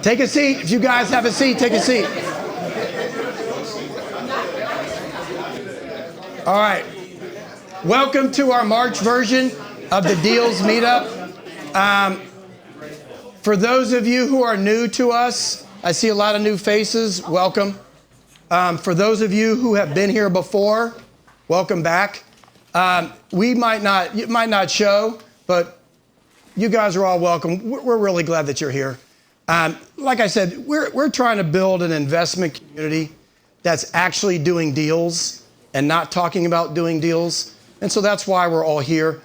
Take a seat. If you guys have a seat, take a seat. All right. Welcome to our March version of the Deals Meetup. For those of you who are new to us, I see a lot of new faces. Welcome. For those of you who have been here before, welcome back. You might not show, but you guys are all welcome. We're really glad that you're here. Like I said, we're trying to build an investment community that's actually doing deals and not talking about doing deals. And so that's why we're all here.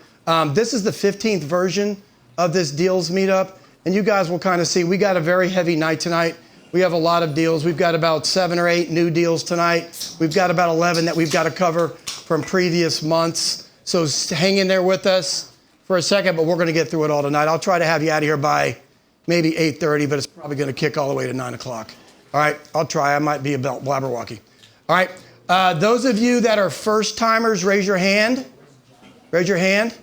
This is the 15th version of this Deals Meetup. And you guys will kind of see, we got a very heavy night tonight. We have a lot of deals. We've got about 7 or 8 new deals tonight. We've got about 11 that we've got to cover from previous months. So hang in there with us for a second, but we're going to get through it all tonight. I'll try to have you out of here by maybe 8:30, but it's probably going to kick all the way to 9 o'clock. All right, I'll try. I might be about blabberwalky. All right, those of you that are first-timers, raise your hand. Raise your hand.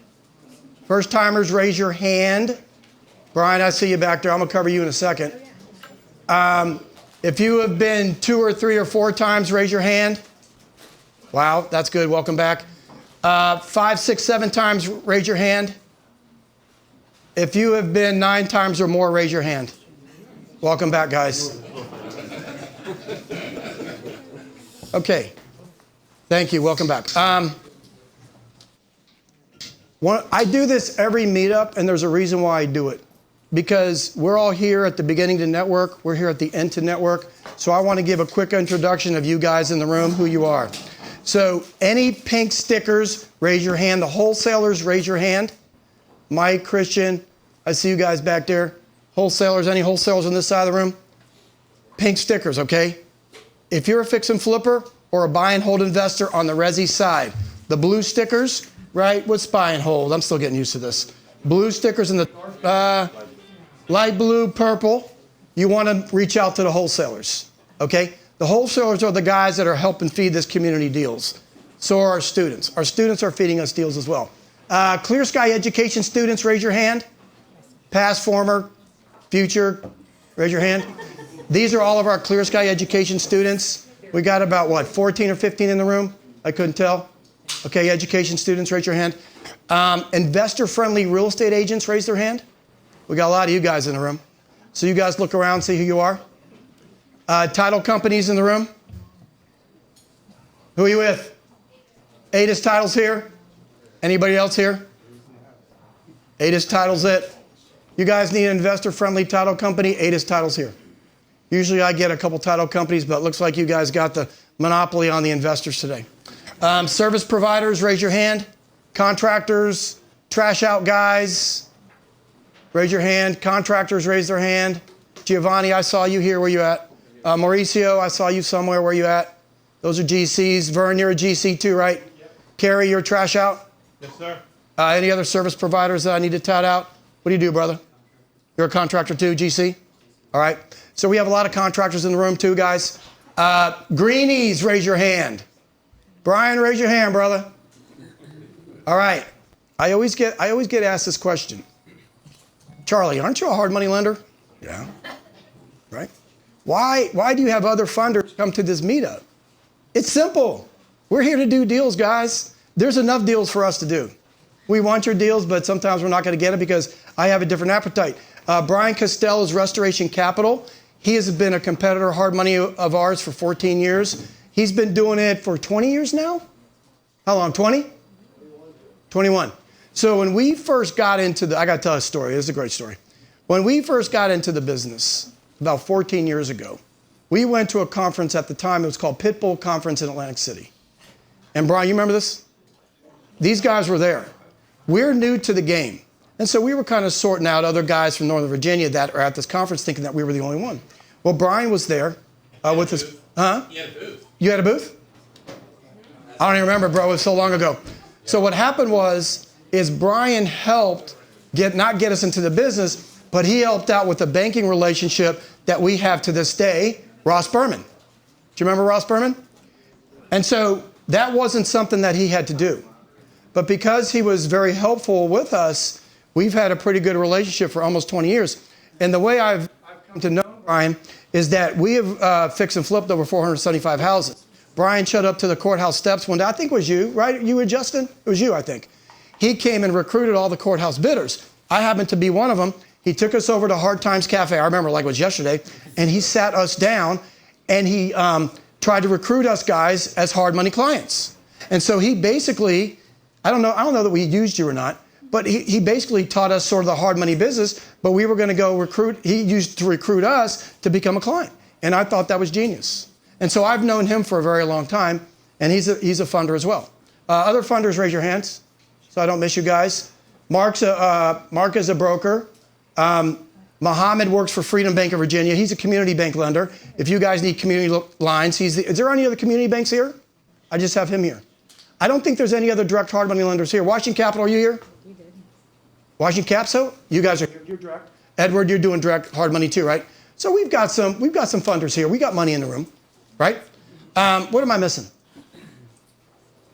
First-timers, raise your hand. Brian, I see you back there. I'm going to cover you in a second. If you have been 2 or 3 or 4 times, raise your hand. Wow, that's good. Welcome back. 5, 6, 7 times, raise your hand. If you have been 9 times or more, raise your hand. Welcome back, guys. Okay. Thank you. Welcome back. I do this every meetup, and there's a reason why I do it. Because we're all here at the beginning to network. We're here at the end to network. So I want to give a quick introduction of you guys in the room, who you are. So any pink stickers, raise your hand. The wholesalers, raise your hand. Mike, Christian, I see you guys back there. Wholesalers, any wholesalers on this side of the room? Pink stickers, okay? If you're a fix and flipper or a buy and hold investor on the resi side, the blue stickers, right? What's buy and hold? I'm still getting used to this. Blue stickers in the light blue, purple, you want to reach out to the wholesalers, okay? The wholesalers are the guys that are helping feed this community deals. So are our students. Our students are feeding us deals as well. Clear Sky education students, raise your hand. Past, former, future, raise your hand. These are all of our Clear Sky education students. We got about, 14 or 15 in the room? I couldn't tell. Okay, education students, raise your hand. Investor-friendly real estate agents, raise their hand. We got a lot of you guys in the room. So you guys look around, see who you are. Title companies in the room. Who are you with? ADIS Titles here. Anybody else here? ADIS Titles it. You guys need an investor-friendly title company, ADIS Titles here. Usually I get a couple title companies, but it looks like you guys got the monopoly on the investors today. Service providers, raise your hand. Contractors, trash out guys, raise your hand. Contractors, raise their hand. Giovanni, I saw you here. Where you at? Mauricio, I saw you somewhere. Where you at? Those are GCs. Vern, you're a GC too, right? Yep. Carrie, you're trash out? Yes, sir. Any other service providers that I need to tout out? What do you do, brother? You're a contractor too, GC? All right. So we have a lot of contractors in the room too, guys. Greenies, raise your hand. Brian, raise your hand, brother. All right. I always get asked this question. Charlie, aren't you a hard money lender? Yeah. Right? Why do you have other funders come to this meetup? It's simple. We're here to do deals, guys. There's enough deals for us to do. We want your deals, but sometimes we're not going to get it because I have a different appetite. Brian Costell is Restoration Capital. He has been a competitor, hard money of ours for 14 years. He's been doing it for 20 years now? How long, 20? 21. So when we first got into I got to tell a story. This is a great story. When we first got into the business about 14 years ago, we went to a conference at the time. It was called Pitbull Conference in Atlantic City. And Brian, you remember this? These guys were there. We're new to the game. And so we were kind of sorting out other guys from Northern Virginia that are at this conference thinking that we were the only one. Well, Brian was there with his, huh? He had a booth. You had a booth? I don't even remember, bro. It was so long ago. So what happened is Brian helped not get us into the business, but he helped out with the banking relationship that we have to this day, Ross Berman. Do you remember Ross Berman? And so that wasn't something that he had to do. But because he was very helpful with us, we've had a pretty good relationship for almost 20 years. And the way I've come to know Brian, is that we have fixed and flipped over 475 houses. Brian showed up to the courthouse steps one day. I think it was you, right? You and Justin? It was you, I think. He came and recruited all the courthouse bidders. I happened to be one of them. He took us over to Hard Times Cafe. I remember like it was yesterday. And he sat us down and he tried to recruit us guys as hard money clients. And so he basically, I don't know that we used you or not, but he basically taught us sort of the hard money business, but we were going to go recruit. He used to recruit us to become a client. And I thought that was genius. And so I've known him for a very long time, and he's a funder as well. Other funders, raise your hands so I don't miss you guys. Mark is a broker. Mohammed works for Freedom Bank of Virginia. He's a community bank lender. If you guys need community lines, is there any other community banks here? I just have him here. I don't think there's any other direct hard money lenders here. Washington Capital, are you here? You did. Washington Cap, so you guys are here. You're direct. Edward, you're doing direct hard money too, right? So we've got some funders here. We got money in the room, right? What am I missing?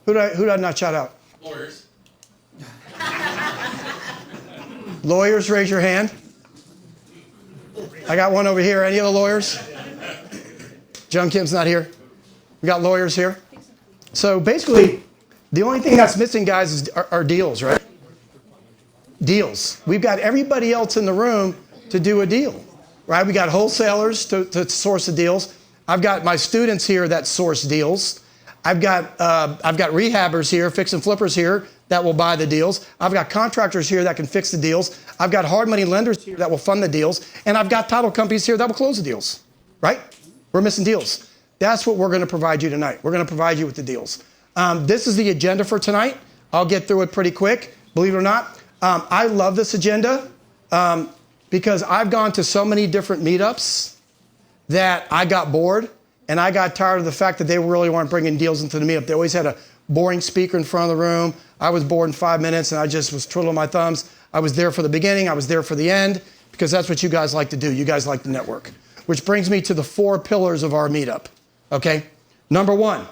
Who did I not shout out? Lawyers. Lawyers, raise your hand. I got one over here. Any other lawyers? John Kim's not here. We got lawyers here. So basically, the only thing that's missing, guys, are deals, right? Deals. We've got everybody else in the room to do a deal, right? We got wholesalers to source the deals. I've got my students here that source deals. I've got rehabbers here, fix and flippers here that will buy the deals. I've got contractors here that can fix the deals. I've got hard money lenders here that will fund the deals. And I've got title companies here that will close the deals, right? We're missing deals. That's what we're going to provide you tonight. We're going to provide you with the deals. This is the agenda for tonight. I'll get through it pretty quick, believe it or not. I love this agenda because I've gone to so many different meetups that I got bored and I got tired of the fact that they really weren't bringing deals into the meetup. They always had a boring speaker in front of the room. I was bored in 5 minutes and I just was twiddling my thumbs. I was there for the beginning. I was there for the end because that's what you guys like to do. You guys like to network, which brings me to the 4 pillars of our meetup. Okay. Number 1,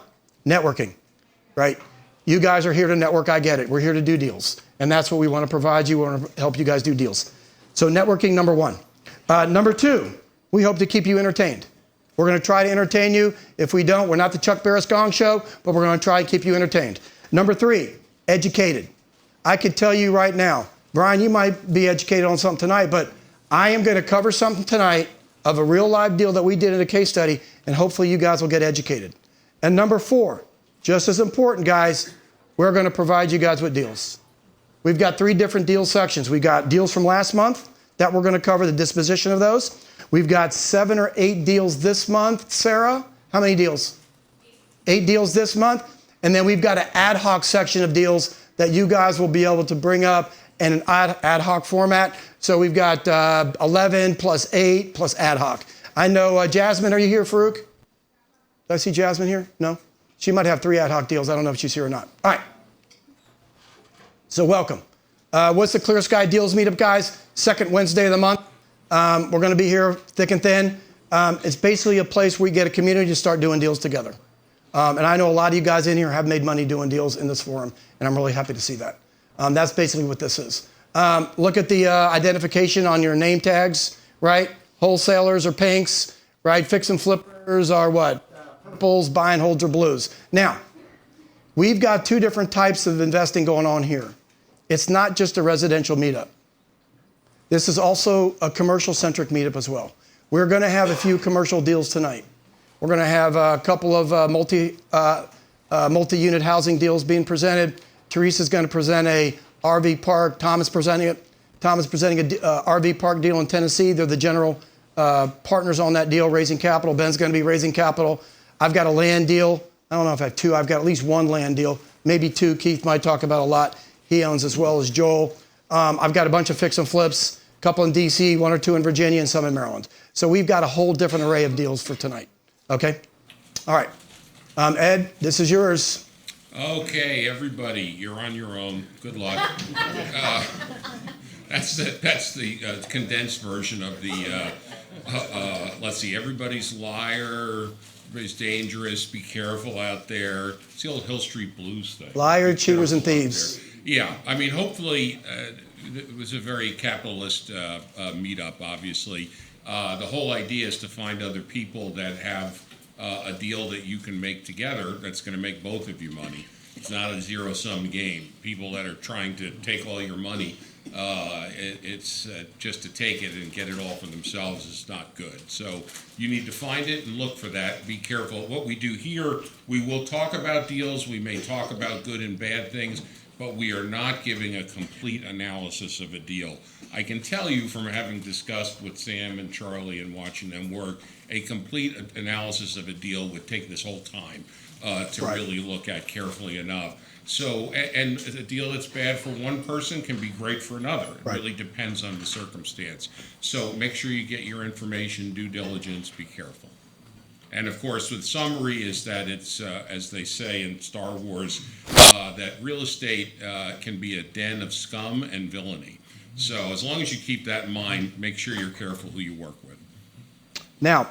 networking, right? You guys are here to network. I get it. We're here to do deals. And that's what we want to provide you. We want to help you guys do deals. So networking, number 1. Number 2, we hope to keep you entertained. We're going to try to entertain you. If we don't, we're not the Chuck Barris Gong Show, but we're going to try and keep you entertained. Number 3, educated. I could tell you right now, Brian, you might be educated on something tonight, but I am going to cover something tonight of a real live deal that we did in a case study, and hopefully you guys will get educated. And number 4, just as important, guys, we're going to provide you guys with deals. We've got 3 different deal sections. We've got deals from last month that we're going to cover the disposition of those. We've got 7 or 8 deals this month. Sarah, how many deals? 8 deals this month. And then we've got an ad hoc section of deals that you guys will be able to bring up in an ad hoc format. So we've got 11 plus 8 plus ad hoc. I know, Jasmine, are you here, Farouk? Did I see Jasmine here? No? She might have 3 ad hoc deals. I don't know if she's here or not. All right. So welcome. What's the Clear Sky Deals Meetup, guys? Second Wednesday of the month. We're going to be here thick and thin. It's basically a place where we get a community to start doing deals together. And I know a lot of you guys in here have made money doing deals in this forum, and I'm really happy to see that. That's basically what this is. Look at the identification on your name tags, right? Wholesalers are pinks, right? Fix and flippers are what? Purples, buy and holds are blues. Now, we've got 2 different types of investing going on here. It's not just a residential meetup. This is also a commercial-centric meetup as well. We're going to have a few commercial deals tonight. We're going to have a couple of multi-unit housing deals being presented. Teresa's going to present a RV park. Tom is presenting a RV park deal in Tennessee. They're the general partners on that deal, raising capital. Ben's going to be raising capital. I've got a land deal. I don't know if I have 2. I've got at least 1 land deal, maybe 2. Keith might talk about a lot. He owns as well as Joel. I've got a bunch of fix and flips, a couple in DC, 1 or 2 in Virginia, and some in Maryland. So we've got a whole different array of deals for tonight. Okay? All right. Ed, this is yours. Okay, everybody, you're on your own. Good luck. That's the condensed version of the, let's see, everybody's liar, everybody's dangerous, be careful out there. It's the old Hill Street Blues thing. Liar, cheaters, and thieves. Yeah, I mean, hopefully, it was a very capitalist meetup, obviously, The whole idea is to find other people that have a deal that you can make together that's going to make both of you money. It's not a zero-sum game. People that are trying to take all your money, it's just to take it and get it all for themselves is not good. So you need to find it and look for that. Be careful. What we do here, we will talk about deals. We may talk about good and bad things, but we are not giving a complete analysis of a deal. I can tell you from having discussed with Sam and Charlie and watching them work, a complete analysis of a deal would take this whole time to really look at carefully enough. So, and a deal that's bad for one person can be great for another. It really depends on the circumstance. So make sure you get your information, due diligence, be careful. And of course, with summary is that it's, as they say in Star Wars, that real estate can be a den of scum and villainy. So as long as you keep that in mind, make sure you're careful who you work with. Now,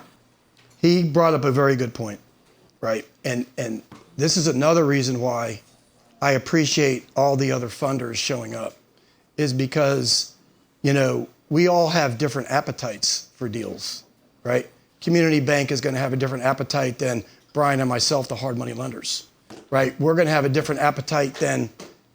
he brought up a very good point, right? And this is another reason why I appreciate all the other funders showing up, is because, you know, we all have different appetites for deals, right? Community Bank is going to have a different appetite than Brian and myself, the hard money lenders, right? We're going to have a different appetite than,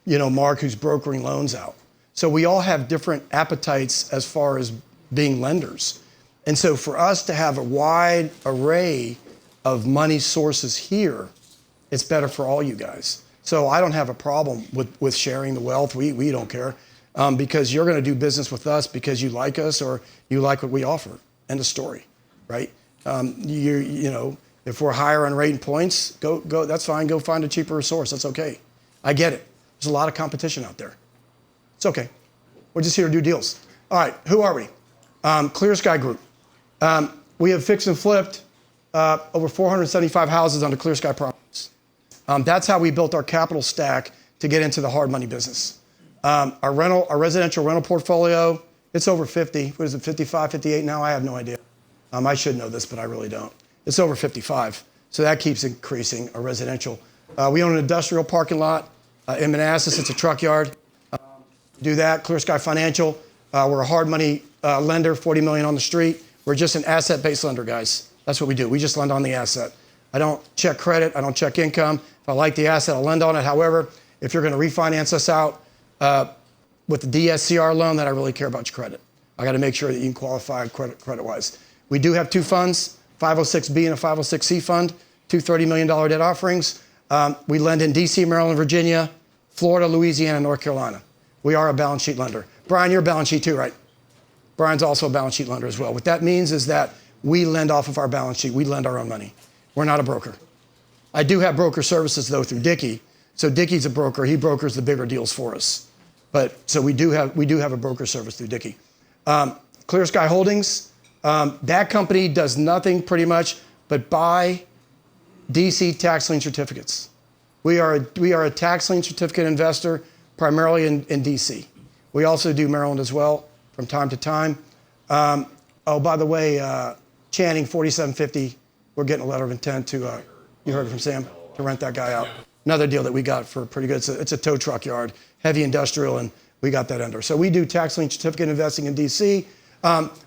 you know, Mark, who's brokering loans out. So we all have different appetites as far as being lenders. And so for us to have a wide array of money sources here, it's better for all you guys. So I don't have a problem with sharing the wealth. We don't care, because you're going to do business with us because you like us or you like what we offer. End of story, right? You know, if we're higher on rate and points, go. That's fine. Go find a cheaper source. That's okay. I get it. There's a lot of competition out there. It's okay. We're just here to do deals. All right, who are we? Clear Sky Group. We have fixed and flipped over 475 houses under Clear Sky Properties. That's how we built our capital stack to get into the hard money business. Our residential rental portfolio, it's over 50. What is it, 55, 58 now? I have no idea. I should know this, but I really don't. It's over 55. So that keeps increasing, our residential. We own an industrial parking lot in Manassas. It's a truck yard. Do that. Clear Sky Financial. We're a hard money lender, $40 million on the street. We're just an asset-based lender, guys. That's what we do. We just lend on the asset. I don't check credit. I don't check income. If I like the asset, I'll lend on it. However, if you're going to refinance us out with the DSCR loan, then I really care about your credit. I got to make sure that you can qualify credit-wise. We do have two funds, 506B and a 506C fund, two $30 million debt offerings. We lend in D.C., Maryland, Virginia, Florida, Louisiana, North Carolina. We are a balance sheet lender. Brian, you're a balance sheet too, right? Brian's also a balance sheet lender as well. What that means is that we lend off of our balance sheet. We lend our own money. We're not a broker. I do have broker services, though, through Dickey. So Dickey's a broker. He brokers the bigger deals for us. But so we do have a broker service through Dickey. Clear Sky Holdings, that company does nothing pretty much but buy DC tax lien certificates. We are a tax lien certificate investor primarily in DC. We also do Maryland as well from time to time. Oh, by the way, Channing 4750, we're getting a letter of intent to, you heard it from Sam, to rent that guy out. Another deal that we got for pretty good. It's a tow truck yard, heavy industrial, and we got that under. So we do tax lien certificate investing in DC.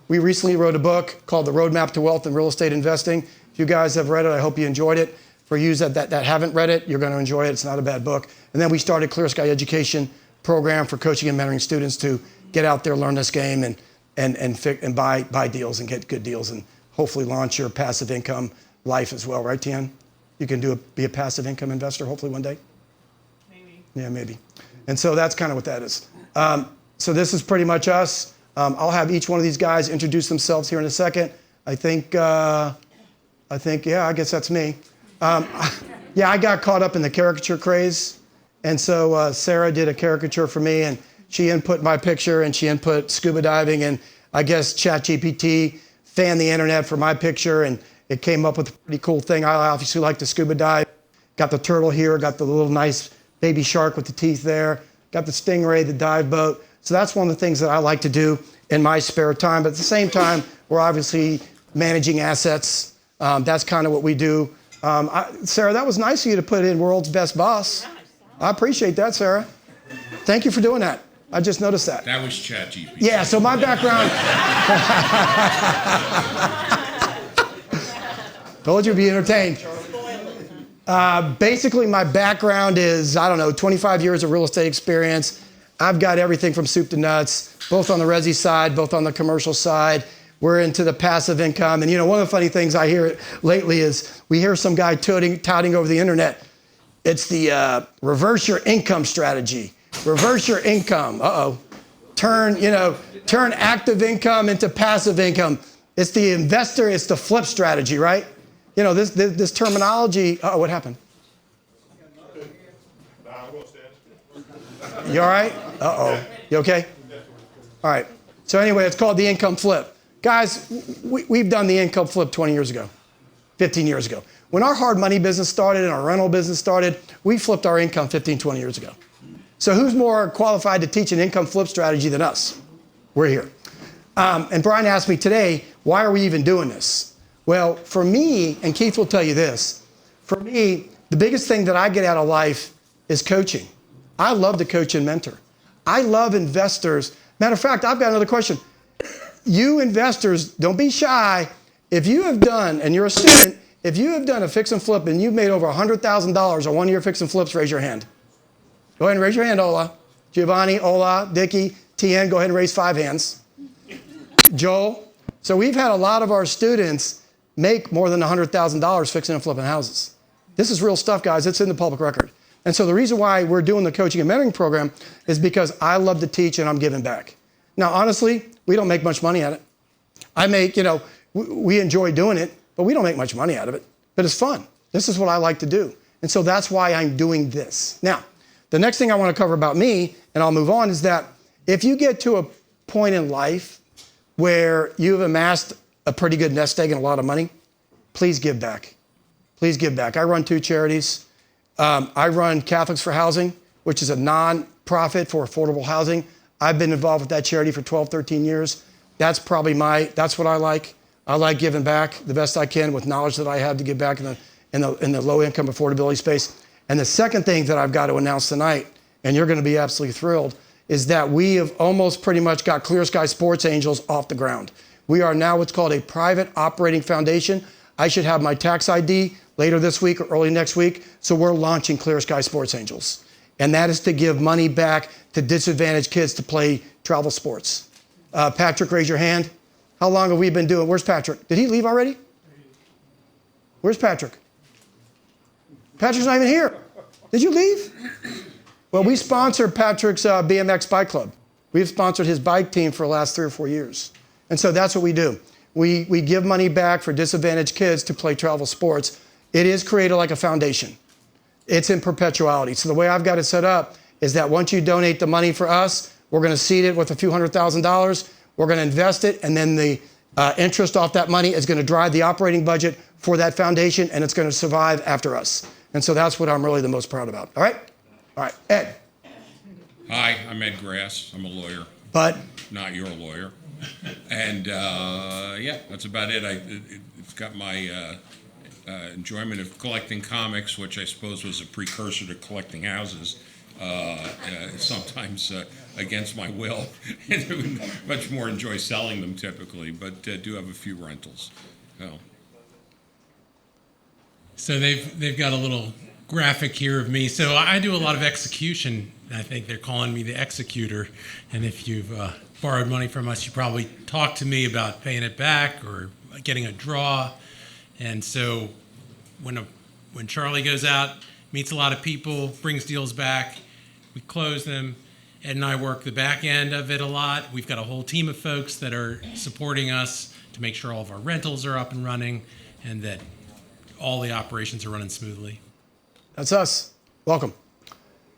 We recently wrote a book called The Roadmap to Wealth in Real Estate Investing. If you guys have read it, I hope you enjoyed it. For you that haven't read it, you're going to enjoy it. It's not a bad book. And then we started Clear Sky Education program for coaching and mentoring students to get out there, learn this game, and buy deals and get good deals and hopefully launch your passive income life as well, right, Tian? You can be a passive income investor hopefully one day? Maybe. Yeah, maybe. And so that's kind of what that is. So this is pretty much us. I'll have each one of these guys introduce themselves here in a second. I think, yeah, I guess that's me. Yeah, I got caught up in the caricature craze. And so Sarah did a caricature for me, and she input my picture, and she input scuba diving, and I guess ChatGPT fanned the internet for my picture, and it came up with a pretty cool thing. I obviously like to scuba dive. Got the turtle here, got the little nice baby shark with the teeth there, got the stingray, the dive boat. So that's one of the things that I like to do in my spare time. But at the same time, we're obviously managing assets. That's kind of what we do. Sarah, that was nice of you to put in World's Best Boss. I appreciate that, Sarah. Thank you for doing that. I just noticed that. That was ChatGPT. Yeah, so my background. Told you to be entertained. Basically, my background is, 25 years of real estate experience. I've got everything from soup to nuts, both on the resi side, both on the commercial side. We're into the passive income. And one of the funny things I hear lately is we hear some guy touting over the internet. It's the reverse your income strategy. Reverse your income. Turn active income into passive income. It's the investor, it's the flip strategy, right? This terminology. What happened? You all right? You okay? All right. So anyway, it's called the income flip. Guys, we've done the income flip 20 years ago, 15 years ago. When our hard money business started and our rental business started, we flipped our income 15, 20 years ago. So who's more qualified to teach an income flip strategy than us? We're here. And Brian asked me today, why are we even doing this? Well, for me, and Keith will tell you this, for me, the biggest thing that I get out of life is coaching. I love to coach and mentor. I love investors. Matter of fact, I've got another question. You investors, don't be shy. If you have done, and you're a student, if you have done a fix and flip and you've made over $100,000 on one of your fix and flips, raise your hand. Go ahead and raise your hand, Ola. Giovanni, Ola, Dickie, Tien, go ahead and raise 5 hands. Joel. So we've had a lot of our students make more than $100,000 fixing and flipping houses. This is real stuff, guys. It's in the public record. And so the reason why we're doing the coaching and mentoring program is because I love to teach and I'm giving back. Now, honestly, we don't make much money at it. We enjoy doing it, but we don't make much money out of it. But it's fun. This is what I like to do. And so that's why I'm doing this. Now, the next thing I want to cover about me, and I'll move on, is that if you get to a point in life where you've amassed a pretty good nest egg and a lot of money, please give back. Please give back. I run 2 charities. I run Catholics for Housing, which is a non-profit for affordable housing. I've been involved with that charity for 12, 13 years. That's what I like. I like giving back the best I can with knowledge that I have to give back in the low income affordability space. And the second thing that I've got to announce tonight, and you're going to be absolutely thrilled, is that we have almost pretty much got Clear Sky Sports Angels off the ground. We are now what's called a private operating foundation. I should have my tax ID later this week or early next week. So we're launching Clear Sky Sports Angels. And that is to give money back to disadvantaged kids to play travel sports. Patrick, raise your hand. How long have we been doing? Where's Patrick? Did he leave already? Where's Patrick? Patrick's not even here. Did you leave? Well, we sponsor Patrick's BMX bike club. We've sponsored his bike team for the last 3 or 4 years. And so that's what we do. We give money back for disadvantaged kids to play travel sports. It is created like a foundation. It's in perpetuality. So the way I've got it set up is that once you donate the money for us, we're going to seed it with a few $100,000. We're going to invest it, and then the interest off that money is going to drive the operating budget for that foundation, and it's going to survive after us. And so that's what I'm really the most proud about. All right? All right. Ed. Hi, I'm Ed Grass. I'm a lawyer. But? Not your lawyer. And yeah, that's about it. It's got my enjoyment of collecting comics, which I suppose was a precursor to collecting houses, sometimes against my will. And I would much more enjoy selling them typically, but do have a few rentals. So they've got a little graphic here of me. So I do a lot of execution. I think they're calling me the executor. And if you've borrowed money from us, you probably talk to me about paying it back or getting a draw. And so when Charlie goes out, meets a lot of people, brings deals back, we close them. Ed and I work the back end of it a lot. We've got a whole team of folks that are supporting us to make sure all of our rentals are up and running and that all the operations are running smoothly. That's us. Welcome.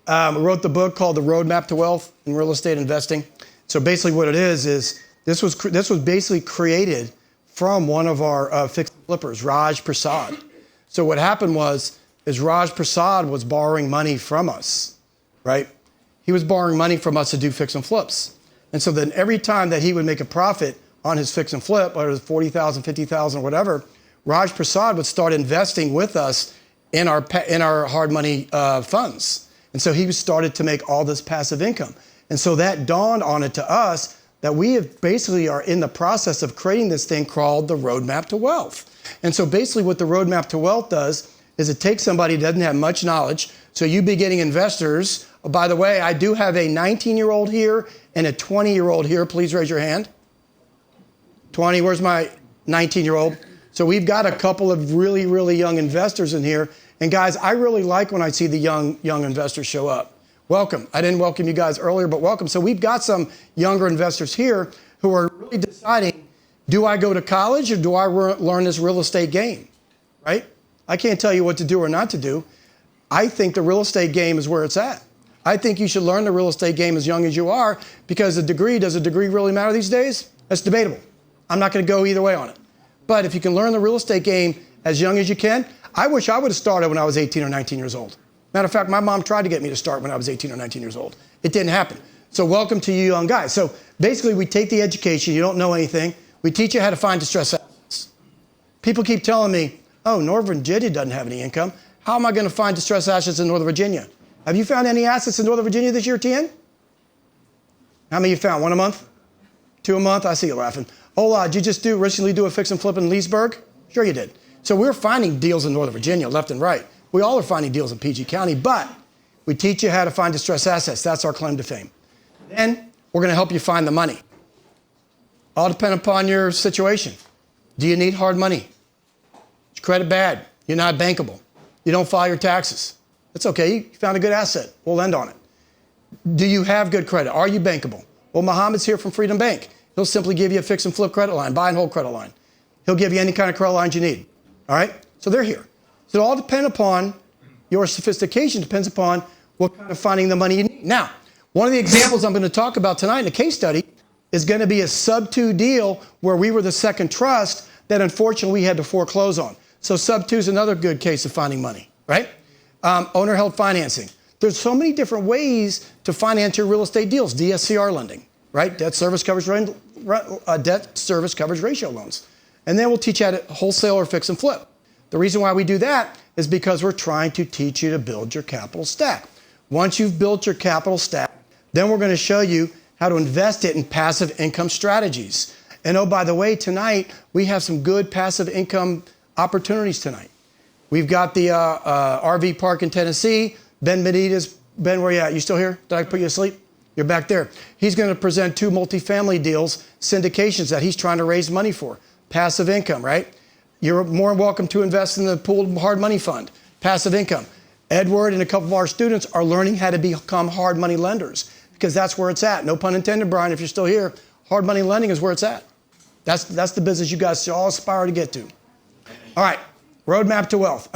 We wrote the book called The Roadmap to Wealth in Real Estate Investing. So basically what it is this was basically created from one of our fix and flippers, Raj Prasad. So what happened is Raj Prasad was borrowing money from us, right? He was borrowing money from us to do fix and flips. And so then every time that he would make a profit on his fix and flip, whether it was $40,000, $50,000, whatever, Raj Prasad would start investing with us in our hard money funds. And so he started to make all this passive income. And so that dawned on it to us that we have basically are in the process of creating this thing called the Roadmap to Wealth. And so basically what the Roadmap to Wealth does is it takes somebody who doesn't have much knowledge. So you beginning investors, oh, by the way, I do have a 19-year-old here and a 20-year-old here. Please raise your hand. 20, where's my 19-year-old? So we've got a couple of really, really young investors in here. And guys, I really like when I see the young investors show up. Welcome. I didn't welcome you guys earlier, but welcome. So we've got some younger investors here who are really deciding, do I go to college or do I learn this real estate game, right? I can't tell you what to do or not to do. I think the real estate game is where it's at. I think you should learn the real estate game as young as you are because does a degree really matter these days? That's debatable. I'm not going to go either way on it. But if you can learn the real estate game as young as you can, I wish I would have started when I was 18 or 19 years old. Matter of fact, my mom tried to get me to start when I was 18 or 19 years old. It didn't happen. So welcome to you young guys. So basically we take the education, you don't know anything, we teach you how to find distressed assets. People keep telling me, oh, Northern Virginia doesn't have any income. How am I going to find distressed assets in Northern Virginia? Have you found any assets in Northern Virginia this year, TN? How many you found? 1 a month? 2 a month? I see you laughing. Oh, did you just recently do a fix and flip in Leesburg? Sure you did. So we're finding deals in Northern Virginia, left and right. We all are finding deals in PG County, but we teach you how to find distressed assets. That's our claim to fame. Then we're going to help you find the money. All depend upon your situation. Do you need hard money? Is your credit bad? You're not bankable. You don't file your taxes. That's okay. You found a good asset. We'll lend on it. Do you have good credit? Are you bankable? Well, Mohammed's here from Freedom Bank. He'll simply give you a fix and flip credit line, buy and hold credit line. He'll give you any kind of credit lines you need. All right? So they're here. So it all depends upon your sophistication, depends upon what kind of finding the money you need. Now, one of the examples I'm going to talk about tonight in a case study is going to be a sub-2 deal where we were the second trust that unfortunately we had to foreclose on. So sub-2 is another good case of finding money, right? Owner-held financing. There's so many different ways to finance your real estate deals. DSCR lending, right? Debt service coverage ratio loans. And then we'll teach you how to wholesale or fix and flip. The reason why we do that is because we're trying to teach you to build your capital stack. Once you've built your capital stack, then we're going to show you how to invest it in passive income strategies. And oh, by the way, tonight we have some good passive income opportunities tonight. We've got the RV park in Tennessee. Ben Benitez. Ben, where you at? You still here? Did I put you asleep? You're back there. He's going to present 2 multifamily deals, syndications that he's trying to raise money for. Passive income, right? You're more welcome to invest in the pooled hard money fund, passive income. Edward and a couple of our students are learning how to become hard money lenders because that's where it's at. No pun intended, Brian, if you're still here. Hard money lending is where it's at. That's the business you guys should all aspire to get to. All right, Roadmap to Wealth.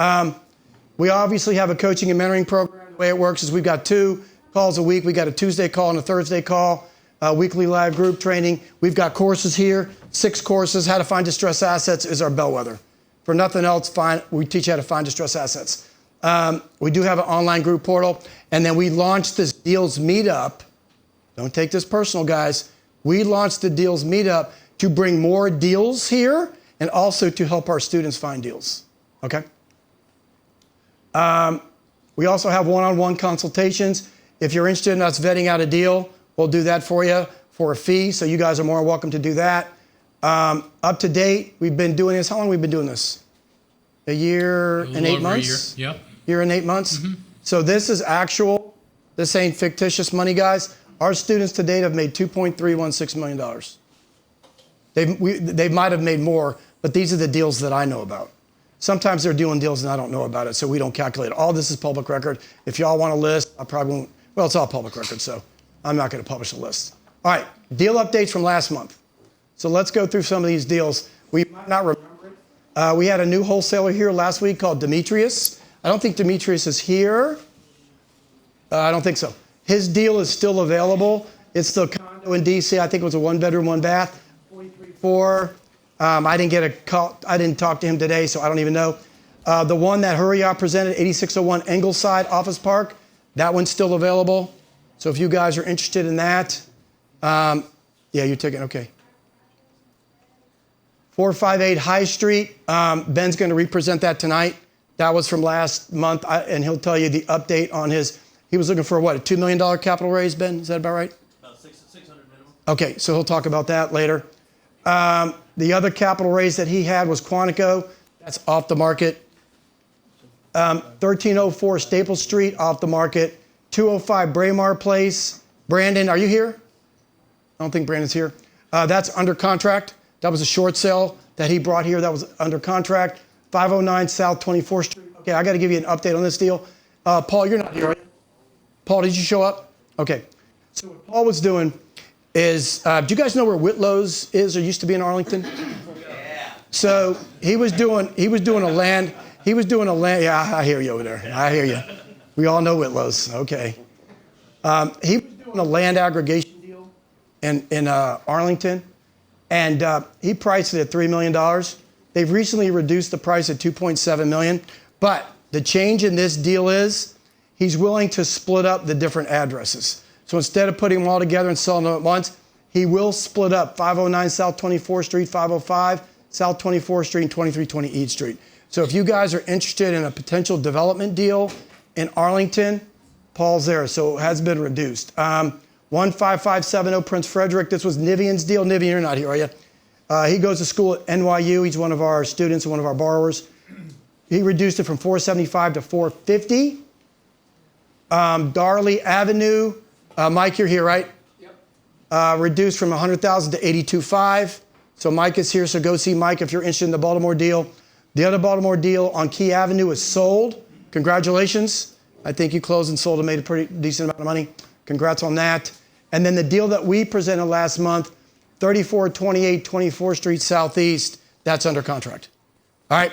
We obviously have a coaching and mentoring program. The way it works is we've got 2 calls a week. We got a Tuesday call and a Thursday call, weekly live group training. We've got courses here, 6 courses. How to find distressed assets is our bellwether. For nothing else, we teach you how to find distressed assets. We do have an online group portal. And then we launched this Deals Meetup. Don't take this personal, guys. We launched the Deals Meetup to bring more deals here and also to help our students find deals. Okay? We also have one-on-one consultations. If you're interested in us vetting out a deal, we'll do that for you for a fee. So you guys are more welcome to do that. Up to date, we've been doing this. How long have we been doing this? A year and 8 months? Yep. Year and 8 months? Mm-hmm. So this is actual. This ain't fictitious money, guys. Our students to date have made $2.316 million. They might have made more, but these are the deals that I know about. Sometimes they're doing deals and I don't know about it, so we don't calculate it. All this is public record. If y'all want a list, I probably won't. Well, it's all public record, so I'm not going to publish a list. All right, deal updates from last month. So let's go through some of these deals. We might not remember it. We had a new wholesaler here last week called Demetrius. I don't think Demetrius is here. I don't think so. His deal is still available. It's the condo in DC. I think it was a 1-bedroom, 1-bath, 43.4. I didn't get a call. I didn't talk to him today, so I don't even know. The one that Hurriyah presented, 8601 Ingleside Office Park, that one's still available. So if you guys are interested in that, yeah, you're taking, okay. 458 High Street, Ben's going to represent that tonight. That was from last month, and he'll tell you the update on his, he was looking for what, a $2 million capital raise, Ben? Is that about right? Okay, so he'll talk about that later. The other capital raise that he had was Quantico. That's off the market. 1304 Staple Street, off the market. 205 Braemar Place. Brandon, are you here? I don't think Brandon's here. That's under contract. That was a short sale that he brought here. That was under contract. 509 South 24th Street. Okay, I got to give you an update on this deal. Paul, you're not here, are you? Paul, did you show up? Okay. So what Paul was doing is, do you guys know where Whitlow's is or used to be in Arlington? Yeah. So he was doing a land, yeah, I hear you over there. I hear you. We all know Whitlow's, okay. He was doing a land aggregation deal in Arlington, and he priced it at $3 million. They've recently reduced the price at $2.7 million, but the change in this deal is he's willing to split up the different addresses. So instead of putting them all together and selling them at once, he will split up 509 South 24th Street, 505 South 24th Street, and 2320 East Street. So if you guys are interested in a potential development deal in Arlington, Paul's there. So it has been reduced. 15570 Prince Frederick. This was Nivian's deal. Nivian, you're not here, are you? He goes to school at NYU. He's one of our students and one of our borrowers. He reduced it from 475 to 450. Darley Avenue. Mike, you're here, right? Yep. Reduced from 100,000 to 82.5. So Mike is here, so go see Mike if you're interested in the Baltimore deal. The other Baltimore deal on Key Avenue is sold. Congratulations. I think you closed and sold and made a pretty decent amount of money. Congrats on that. And then the deal that we presented last month, 3428 24th Street Southeast, that's under contract. All right,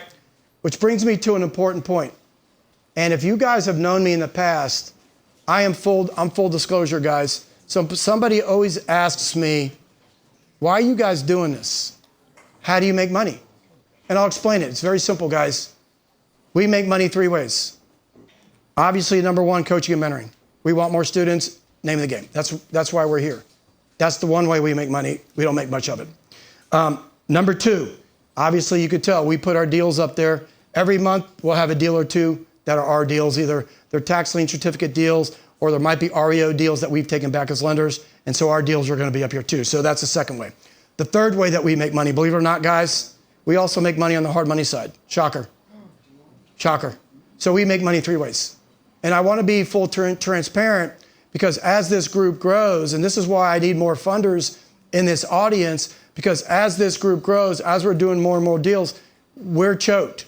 which brings me to an important point. And if you guys have known me in the past, I'm full disclosure, guys. So somebody always asks me, why are you guys doing this? How do you make money? And I'll explain it. It's very simple, guys. We make money three ways. Obviously, number one, coaching and mentoring. We want more students, name of the game. That's why we're here. That's the one way we make money. We don't make much of it. Number two, obviously you could tell, we put our deals up there. Every month we'll have a deal or two that are our deals. Either they're tax lien certificate deals or there might be REO deals that we've taken back as lenders. And so our deals are going to be up here too. So that's the second way. The third way that we make money, believe it or not, guys, we also make money on the hard money side. Shocker. Shocker. So we make money three ways. And I want to be full transparent because as this group grows, and this is why I need more funders in this audience, because as this group grows, as we're doing more and more deals, we're choked.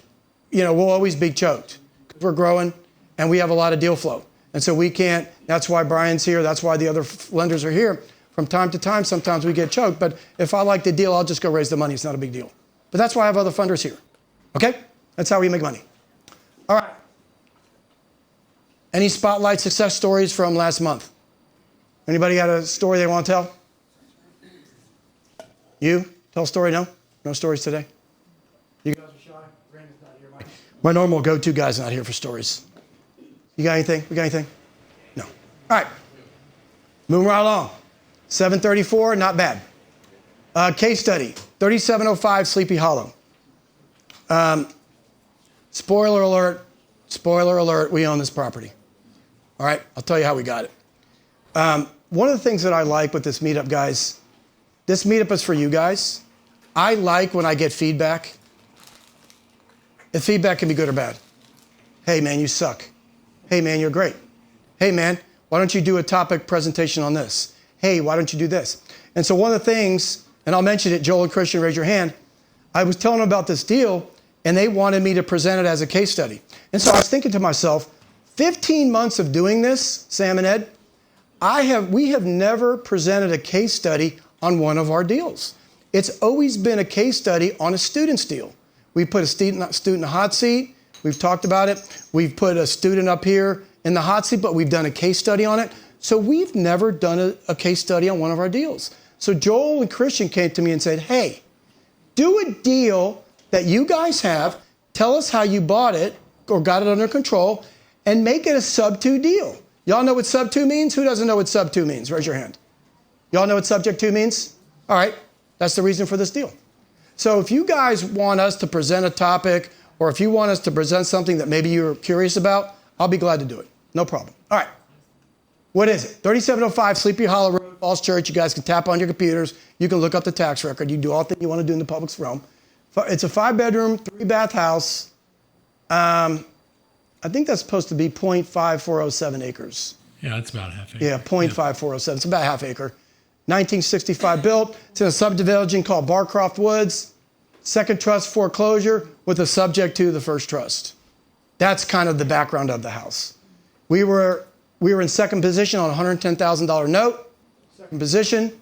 You know, we'll always be choked because we're growing and we have a lot of deal flow. And so we can't, that's why Brian's here, that's why the other lenders are here. From time to time, sometimes we get choked, but if I like the deal, I'll just go raise the money. It's not a big deal. But that's why I have other funders here. Okay? That's how we make money. All right. Any spotlight success stories from last month? Anybody got a story they want to tell? You? Tell a story? No? No stories today? You guys are shy? Brandon's not here. My normal go-to guy's not here for stories. You got anything? We got anything? No. All right. Moving right along. 734, not bad. Case study, 3705 Sleepy Hollow. Spoiler alert, we own this property. All right, I'll tell you how we got it. One of the things that I like with this meetup, guys, this meetup is for you guys. I like when I get feedback. The feedback can be good or bad. Hey, man, you suck. Hey, man, you're great. Hey, man, why don't you do a topic presentation on this? Hey, why don't you do this? And so one of the things, and I'll mention it, Joel and Christian, raise your hand. I was telling them about this deal, and they wanted me to present it as a case study. And so I was thinking to myself, 15 months of doing this, Sam and Ed, we have never presented a case study on one of our deals. It's always been a case study on a student's deal. We put a student in the hot seat. We've talked about it. We've put a student up here in the hot seat, but we've done a case study on it. So we've never done a case study on one of our deals. So Joel and Christian came to me and said, hey, do a deal that you guys have. Tell us how you bought it or got it under control and make it a sub 2 deal. Y'all know what sub 2 means? Who doesn't know what sub 2 means? Raise your hand. Y'all know what subject 2 means? All right, that's the reason for this deal. So if you guys want us to present a topic or if you want us to present something that maybe you're curious about, I'll be glad to do it. No problem. All right. What is it? 3705 Sleepy Hollow Road, Falls Church. You guys can tap on your computers. You can look up the tax record. You can do all the things you want to do in the public's realm. It's a 5-bedroom, 3-bath house. I think that's supposed to be 0.5407 acres. Yeah, it's about half acre. Yeah, 0.5407. It's about half acre. 1965 built. It's in a subdivision called Barcroft Woods. Second trust foreclosure with a subject to the first trust. That's kind of the background of the house. We were in second position on a $110,000 note. Second position.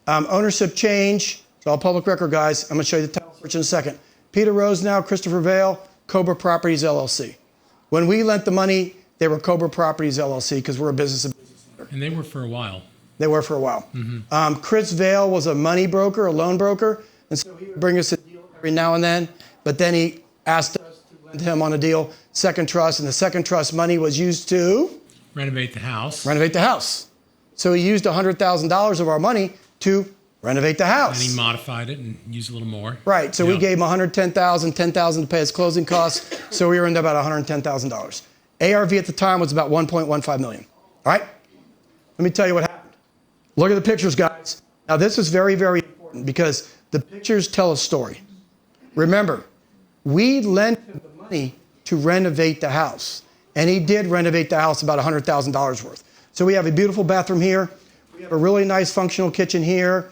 Ownership change. It's all public record, guys. I'm going to show you the title search in a second. Peter Rosenau, Christopher Vale, Cobra Properties, LLC. When we lent the money, they were Cobra Properties, LLC, because we're a business. And they were for a while. They were for a while. Mm-hmm. Chris Vale was a money broker, a loan broker, and so he would bring us a deal every now and then, but then he asked us to lend him on a deal, second trust, and the second trust money was used to Renovate the house. renovate the house. So he used $100,000 of our money to renovate the house. And he modified it and used a little more. Right, so we Yeah. gave him $110,000, $10,000 to pay his closing costs, so we earned about $110,000. ARV at the time was about $1.15 million. All right, let me tell you what happened. Look at the pictures, guys. Now this is very, very important because the pictures tell a story. Remember, we lent him the money to renovate the house, and he did renovate the house about $100,000 worth. So we have a beautiful bathroom here. We have a really nice functional kitchen here.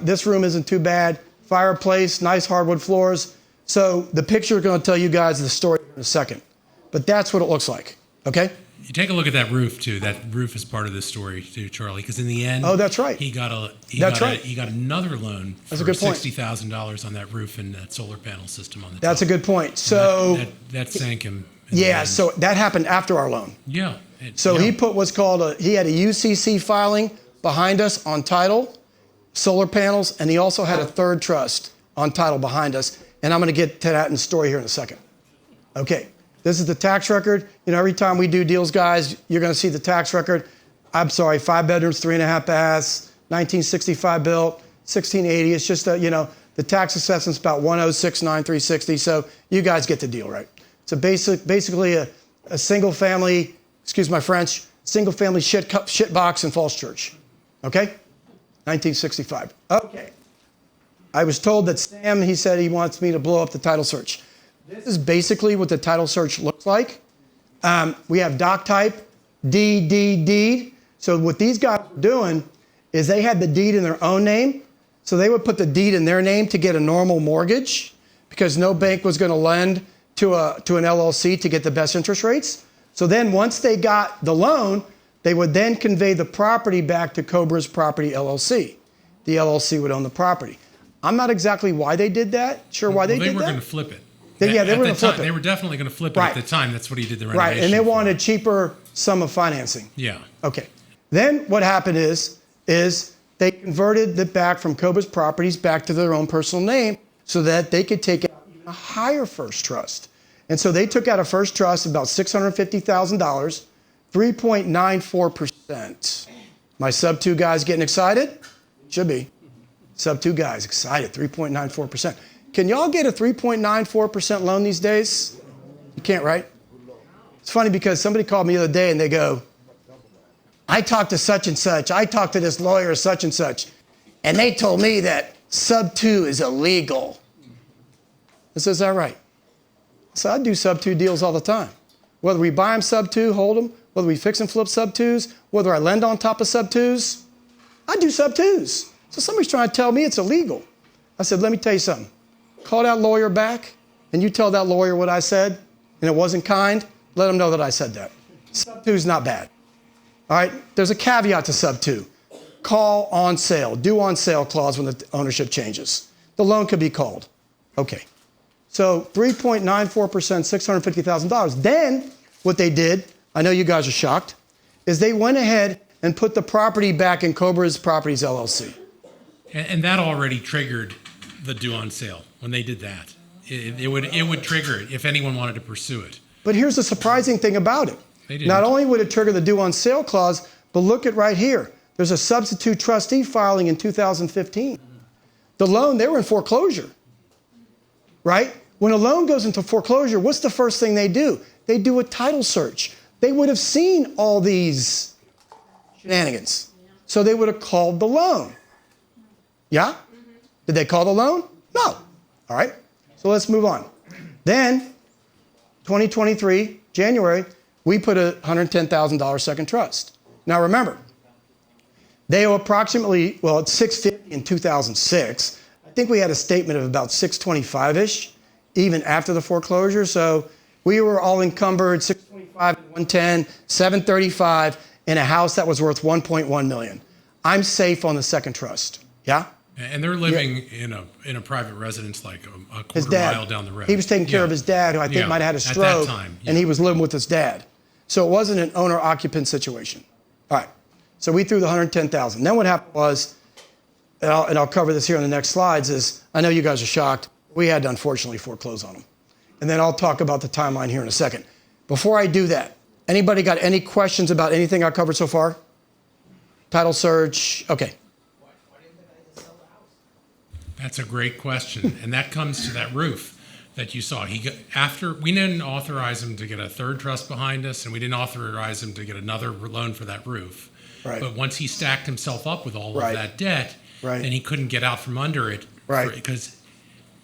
This room isn't too bad. Fireplace, nice hardwood floors. So the picture is going to tell you guys the story in a second. But that's what it looks like, okay? You take a look at that roof too. That roof is part of this story too, Charlie. Because in the end, Oh, that's right. He got another loan for That's a good point. $60,000 on that roof and that solar panel system on the top. That's a good point. So, that sank him. in the yeah, end. so that happened after our loan. Yeah. So yeah. he put what's called he had a UCC filing behind us on title, solar panels, and he also had a third trust on title behind us. And I'm going to get to that in the story here in a second. Okay, this is the tax record. You know, every time we do deals, guys, you're going to see the tax record. I'm sorry, 5 bedrooms, 3.5 baths, 1965 built, 1680. It's just, the tax assessment's about 106,960. So you guys get the deal, right? It's basically a single family, excuse my French, single family shit box in Falls Church. Okay? 1965. Okay. I was told that Sam, he said he wants me to blow up the title search. This is basically what the title search looks like. We have doc type, deed. So what these guys were doing is they had the deed in their own name. So they would put the deed in their name to get a normal mortgage because no bank was going to lend to an LLC to get the best interest rates. So then once they got the loan, they would then convey the property back to Cobra's Property LLC. The LLC would own the property. I'm not exactly why they did that. Sure why they did that. They were going to flip it. They were going to flip it. They were definitely going to flip it Right. at the time. That's what he did the renovation. Right, and they for. wanted cheaper sum of financing. Yeah. Okay. Then what happened is they converted it back from Cobra's Properties back to their own personal name so that they could take out a higher first trust. And so they took out a first trust of about $650,000, 3.94%. My sub 2 guys getting excited? Should be. Sub 2 guys excited, 3.94%. Can y'all get a 3.94% loan these days? You can't, right? It's funny because somebody called me the other day and they go, I talked to such and such. I talked to this lawyer such and such. And they told me that sub 2 is illegal. I said, is that right? So I do sub 2 deals all the time. Whether we buy them sub 2, hold them, whether we fix and flip sub 2s, whether I lend on top of sub 2s, I do sub 2s. So somebody's trying to tell me it's illegal. I said, let me tell you something. Call that lawyer back, and you tell that lawyer what I said, and it wasn't kind, let him know that I said that. Sub 2 is not bad. All right, there's a caveat to sub 2. Call on sale, due on sale clause when the ownership changes. The loan could be called. Okay. So 3.94%, $650,000. Then what they did, I know you guys are shocked, is they went ahead and put the property back in Cobra's Properties LLC. And that already triggered the due on sale when they did that. It would trigger it if anyone wanted to pursue it. But here's the surprising thing about it. They didn't. Not only would it trigger the due on sale clause, but look at right here. There's a substitute trustee filing in 2015. The loan, they were in foreclosure, right? When a loan goes into foreclosure, what's the first thing they do? They do a title search. They would have seen all these shenanigans. So they would have called the loan. Yeah? Did they call the loan? No. All right. So let's move on. Then, 2023, January, we put a $110,000 second trust. Now remember, they owe approximately, well, it's $650 in 2006. I think we had a statement of about $625-ish, even after the foreclosure. So we were all encumbered, $625, $110, $735 in a house that was worth $1.1 million. I'm safe on the second trust. Yeah? And they're living in a private residence like a His quarter dad, mile down the road. he was taking care of his dad, who I think Yeah. might have had a At that stroke, time, and yeah. he was living with his dad. So it wasn't an owner-occupant situation. All right. So we threw the $110,000. Then what happened was, and I'll cover this here in the next slides, is I know you guys are shocked. We had to unfortunately foreclose on them. And then I'll talk about the timeline here in a second. Before I do that, anybody got any questions about anything I covered so far? Title search, okay. That's a great question, and that comes to that roof that you saw. We didn't authorize him to get a third trust behind us, and we didn't authorize him to get another loan for that roof. Right. But once he stacked himself up with all Right. of that debt, Right. then he couldn't get out from under it. Right. Because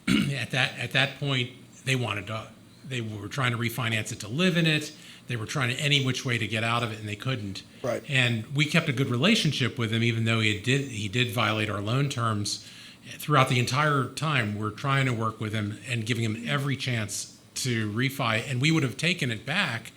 at that point, they were trying to refinance it to live in it. They were trying any which way to get out of it, and they couldn't. Right. And we kept a good relationship with him, even though he did violate our loan terms. Throughout the entire time, we're trying to work with him and giving him every chance to refi, and we would have taken it back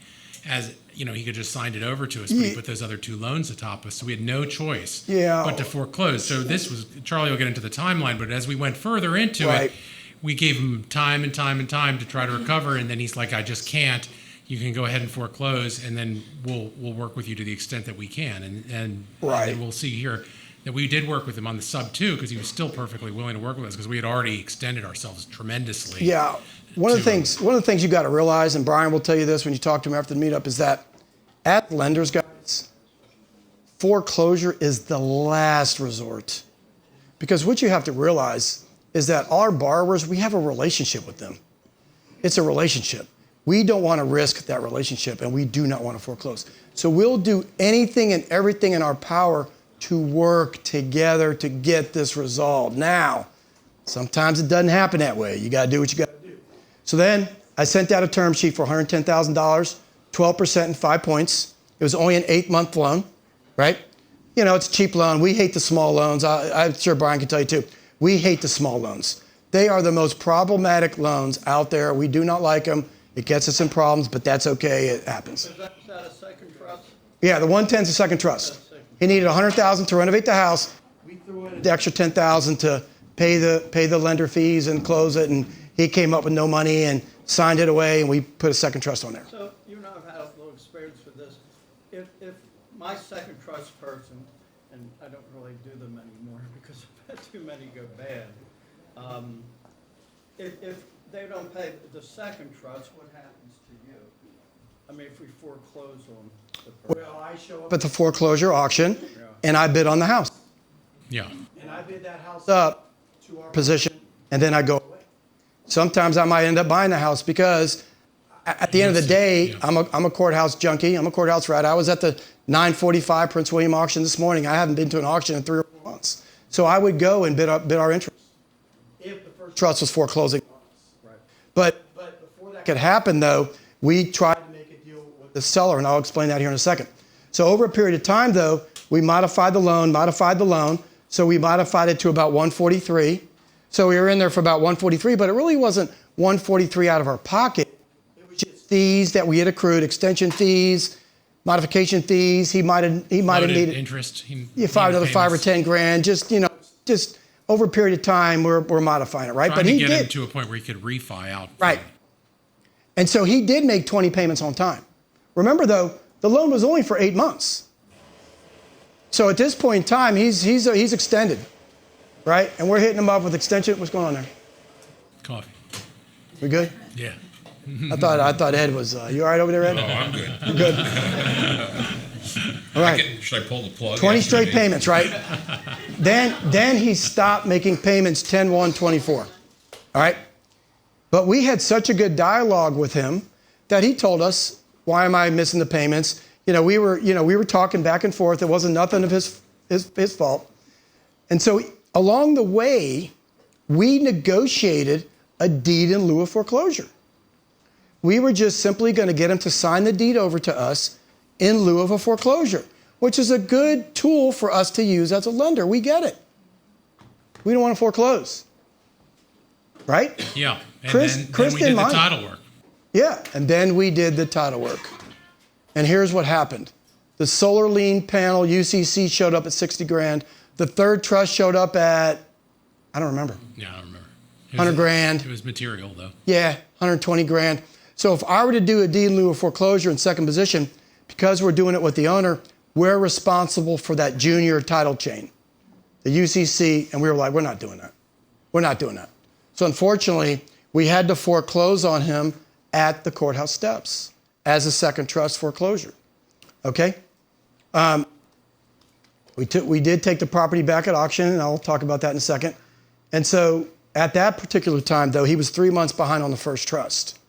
as, he could just signed it over to us, but he put those other two loans atop us, so we had no choice but to foreclose. So this was, Charlie will get into the timeline, but as we went further into Right. it, we gave him time and time and time to try to recover, and then he's like, I just can't. You can go ahead and foreclose, and then we'll work with you to the extent that we can, and Right. then we'll see here that we did work with him on the sub 2 because he was still perfectly willing to work with us because we had already extended ourselves tremendously. Yeah. One of the things you got to realize, and Brian will tell you this when you talk to him after the meetup, is that at lenders, guys, foreclosure is the last resort. Because what you have to realize is that our borrowers, we have a relationship with them. It's a relationship. We don't want to risk that relationship, and we do not want to foreclose. So we'll do anything and everything in our power to work together to get this resolved. Now, sometimes it doesn't happen that way. You got to do what you got to do. So then I sent out a term sheet for $110,000, 12% and 5 points. It was only an 8-month loan, right? It's a cheap loan. We hate the small loans. I'm sure Brian can tell you too. We hate the small loans. They are the most problematic loans out there. We do not like them. It gets us in problems, but that's okay. It happens. Is that a second trust? Yeah, the 110 is a second trust. He needed $100,000 to renovate the house. We threw in the extra $10,000 to pay the lender fees and close it, and he came up with no money and signed it away, and we put a second trust on there. So you and I have had a little experience with this. If my second trust person, and I don't really do them anymore because I've had too many go bad. If they don't pay the second trust, what happens to you? I mean, if we foreclose on the person. Well, I show up at the foreclosure auction, and I bid on the house. Yeah. And I bid that house up to our position, and then I go away. Sometimes I might end up buying the house because at the end of the day, I'm a courthouse junkie. I'm a courthouse rat. I was at the 945 Prince William auction this morning. I haven't been to an auction in 3 or 4 months. So I would go and bid our interest if the first trust was foreclosing. Right. But before that could happen, though, we tried to make a deal with the seller, and I'll explain that here in a second. So over a period of time, though, we modified the loan. So we modified it to about 143. So we were in there for about 143, but it really wasn't 143 out of our pocket. It was just fees that we had accrued, extension fees, modification fees. He might have needed interest. another 5 or 10 grand. Just over a period of time, we're modifying it, right? Trying to get him to a point where he could refi out. Right. And so he did make 20 payments on time. Remember, though, the loan was only for 8 months. So at this point in time, he's extended, right? And we're hitting him up with extension. What's going on there? Coffee. We good? Yeah. I thought Ed was. You all right over there, Ed? Oh, I'm good. You good? All right. Should I pull the plug? 20 straight payments, right? Then he stopped making payments 10/1/24. All right? But we had such a good dialogue with him that he told us, why am I missing the payments? We were talking back and forth. It wasn't nothing of his his fault. And so along the way, we negotiated a deed in lieu of foreclosure. We were just simply going to get him to sign the deed over to us in lieu of a foreclosure, which is a good tool for us to use as a lender. We get it. We don't want to foreclose, right? Yeah. And Chris then we did didn't the mind. title work. Yeah, and then we did the title work. And here's what happened. The solar lien panel UCC showed up at 60 grand. The third trust showed up at, I don't remember. Yeah, I don't remember. 100 grand. It was material, though. Yeah, 120 grand. So if I were to do a deed in lieu of foreclosure in second position, because we're doing it with the owner, we're responsible for that junior title chain, the UCC, and we were like, we're not doing that. We're not doing that. So unfortunately, we had to foreclose on him at the courthouse steps as a second trust foreclosure. Okay? We did take the property back at auction, and I'll talk about that in a second. And so at that particular time, though, he was 3 months behind on the first trust.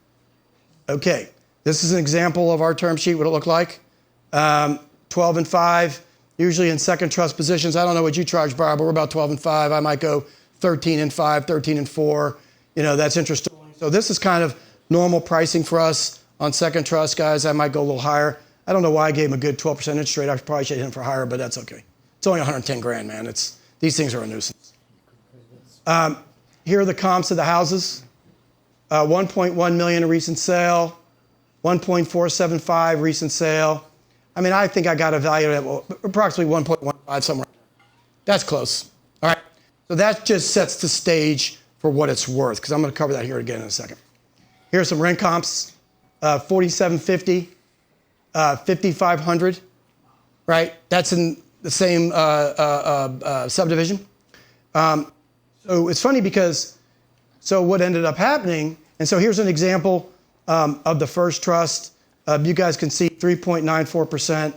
Okay, this is an example of our term sheet, what it looked like. 12 and 5, usually in second trust positions. I don't know what you charge, Barb, but we're about 12 and 5. I might go 13 and 5, 13 and 4. That's interest only. So this is kind of normal pricing for us on second trust, guys. I might go a little higher. I don't know why I gave him a good 12% interest rate. I probably should hit him for higher, but that's okay. It's only 110 grand, man. These things are a nuisance. Here are the comps of the houses. 1.1 million a recent sale, 1.475 recent sale. I mean, I think I got a value at approximately 1.15 somewhere. That's close. All right. So that just sets the stage for what it's worth, because I'm going to cover that here again in a second. Here's some rent comps: 4,750, 5,500. Right. That's in the same subdivision. So it's funny because what ended up happening. And so here's an example of the first trust. You guys can see 3.94%.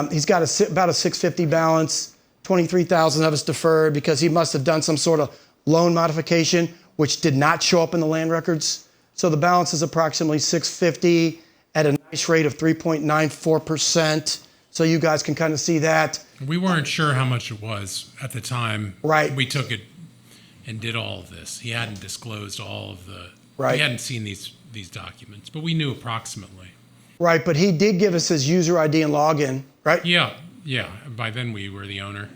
He's got about a 650 balance, 23,000 of it's deferred because he must have done some sort of loan modification, which did not show up in the land records. So the balance is approximately 650 at a nice rate of 3.94%. So you guys can kind of see that. We weren't sure how much it was at the time. Right. We took it and did all of this. He hadn't disclosed all of the. Right. He hadn't seen these documents, but we knew approximately. Right, but he did give us his user ID and login, right? Yeah. By then we were the owner.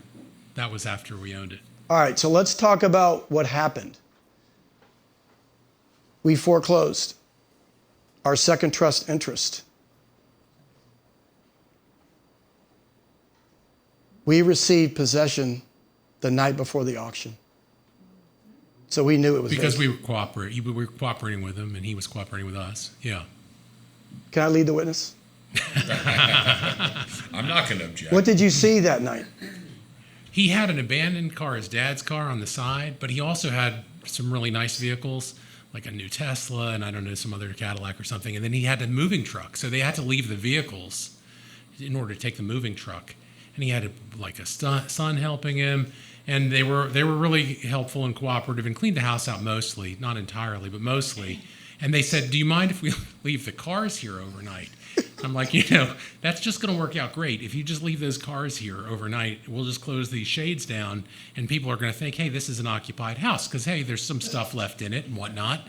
That was after we owned it. All right, so let's talk about what happened. We foreclosed our second trust interest. We received possession the night before the auction. So we knew it was because vacant. we were cooperating with him, and he was cooperating with us. Yeah. Can I lead the witness? I'm not going to object. What did you see that night? He had an abandoned car, his dad's car, on the side, but he also had some really nice vehicles, like a new Tesla and I don't know, some other Cadillac or something. And then he had a moving truck, so they had to leave the vehicles in order to take the moving truck. And he had a son helping him. And they were really helpful and cooperative and cleaned the house out mostly, not entirely, but mostly. And they said, do you mind if we leave the cars here overnight? I'm like, that's just going to work out great. If you just leave those cars here overnight, we'll just close these shades down and people are going to think, hey, this is an occupied house because, hey, there's some stuff left in it and whatnot.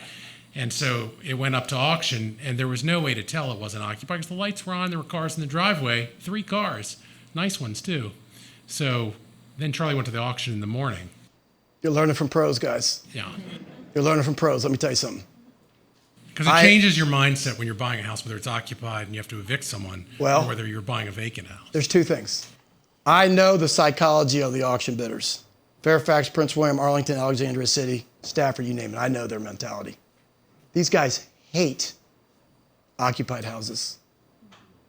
And so it went up to auction and there was no way to tell it wasn't occupied because the lights were on. There were cars in the driveway, 3 cars, nice ones too. So then Charlie went to the auction in the morning. You're learning from pros, guys. Yeah. You're learning from pros. Let me tell you something. Because it changes your mindset when you're buying a house, whether it's occupied and you have to evict someone, or whether you're buying a vacant house. There's 2 things. I know the psychology of the auction bidders. Fairfax, Prince William, Arlington, Alexandria City, Stafford, you name it. I know their mentality. These guys hate occupied houses.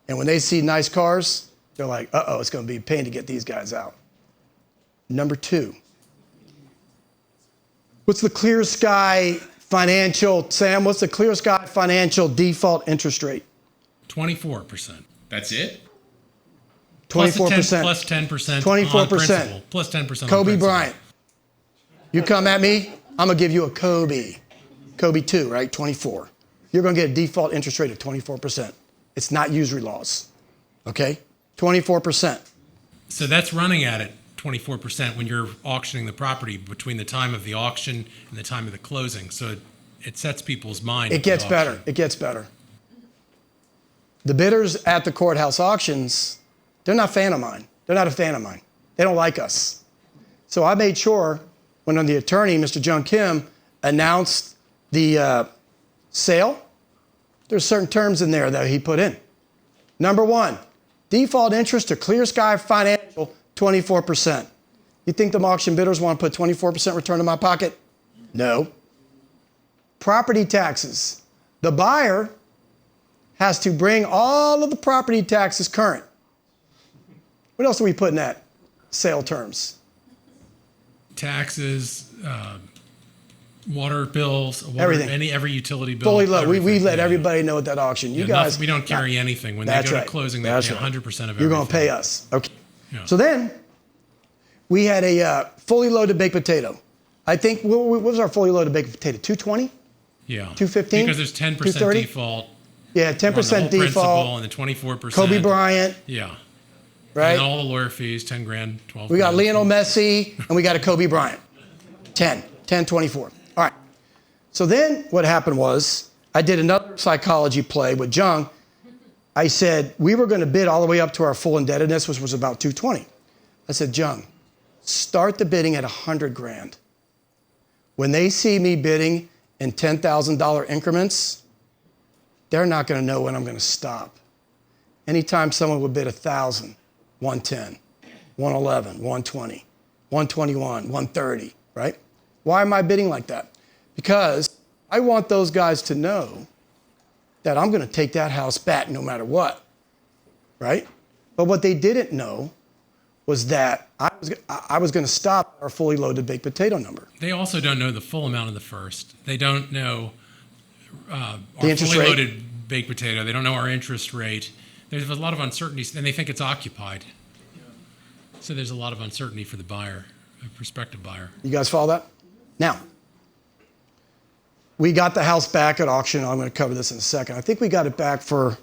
And when they see nice cars, they're like, uh-oh, it's going to be a pain to get these guys out. Number 2, what's the Clear Sky financial, Sam, what's the Clear Sky financial default interest rate? 24%. That's it? 24%. Plus 10%. 24%. Plus 10%. Kobe Bryant. You come at me, I'm going to give you a Kobe. Kobe 2, right? 24. You're going to get a default interest rate of 24%. It's not usury laws. Okay? 24%. So that's running at it 24% when you're auctioning the property between the time of the auction and the time of the closing. So it sets people's mind. It gets better. It gets better. The bidders at the courthouse auctions, they're not a fan of mine. They're not a fan of mine. They don't like us. So I made sure when the attorney, Mr. Jung Kim, announced the sale, there's certain terms in there that he put in. Number one, default interest to Clear Sky Financial, 24%. You think the auction bidders want to put 24% return in my pocket? No. Property taxes. The buyer has to bring all of the property taxes current. What else are we putting at sale terms? Taxes, water bills, Everything. every utility bill. Fully loaded. We let yeah. everybody know at that auction. You guys. We don't carry anything. When they go to closing, they pay 100% of everything. You're going to pay us. Okay. Yeah. So then we had a fully loaded baked potato. I think, what was our fully loaded baked potato? 220? Yeah. 215? Because there's 10% 230? default. Yeah, 10% default. And the 24%. Kobe Bryant. Yeah. Right? And all the lawyer fees, 10 grand, 12 We got grand. Lionel Messi, and we got a Kobe Bryant. 10, 24. All right. So then what happened was I did another psychology play with Jung. I said, we were going to bid all the way up to our full indebtedness, which was about 220. I said, Jung, start the bidding at 100 grand. When they see me bidding in $10,000 increments, they're not going to know when I'm going to stop. Anytime someone would bid 1,000, 110, 111, 120, 121, 130, right? Why am I bidding like that? Because I want those guys to know that I'm going to take that house back no matter what, right? But what they didn't know was that I was going to stop our fully loaded baked potato number. They also don't know the full amount of the first. They don't know our interest fully rate. loaded baked potato. They don't know our interest rate. There's a lot of uncertainties, and they think it's occupied. So there's a lot of uncertainty for the buyer, a prospective buyer. You guys follow that? Now, we got the house back at auction. I'm going to cover this in a second. I think we got it back for,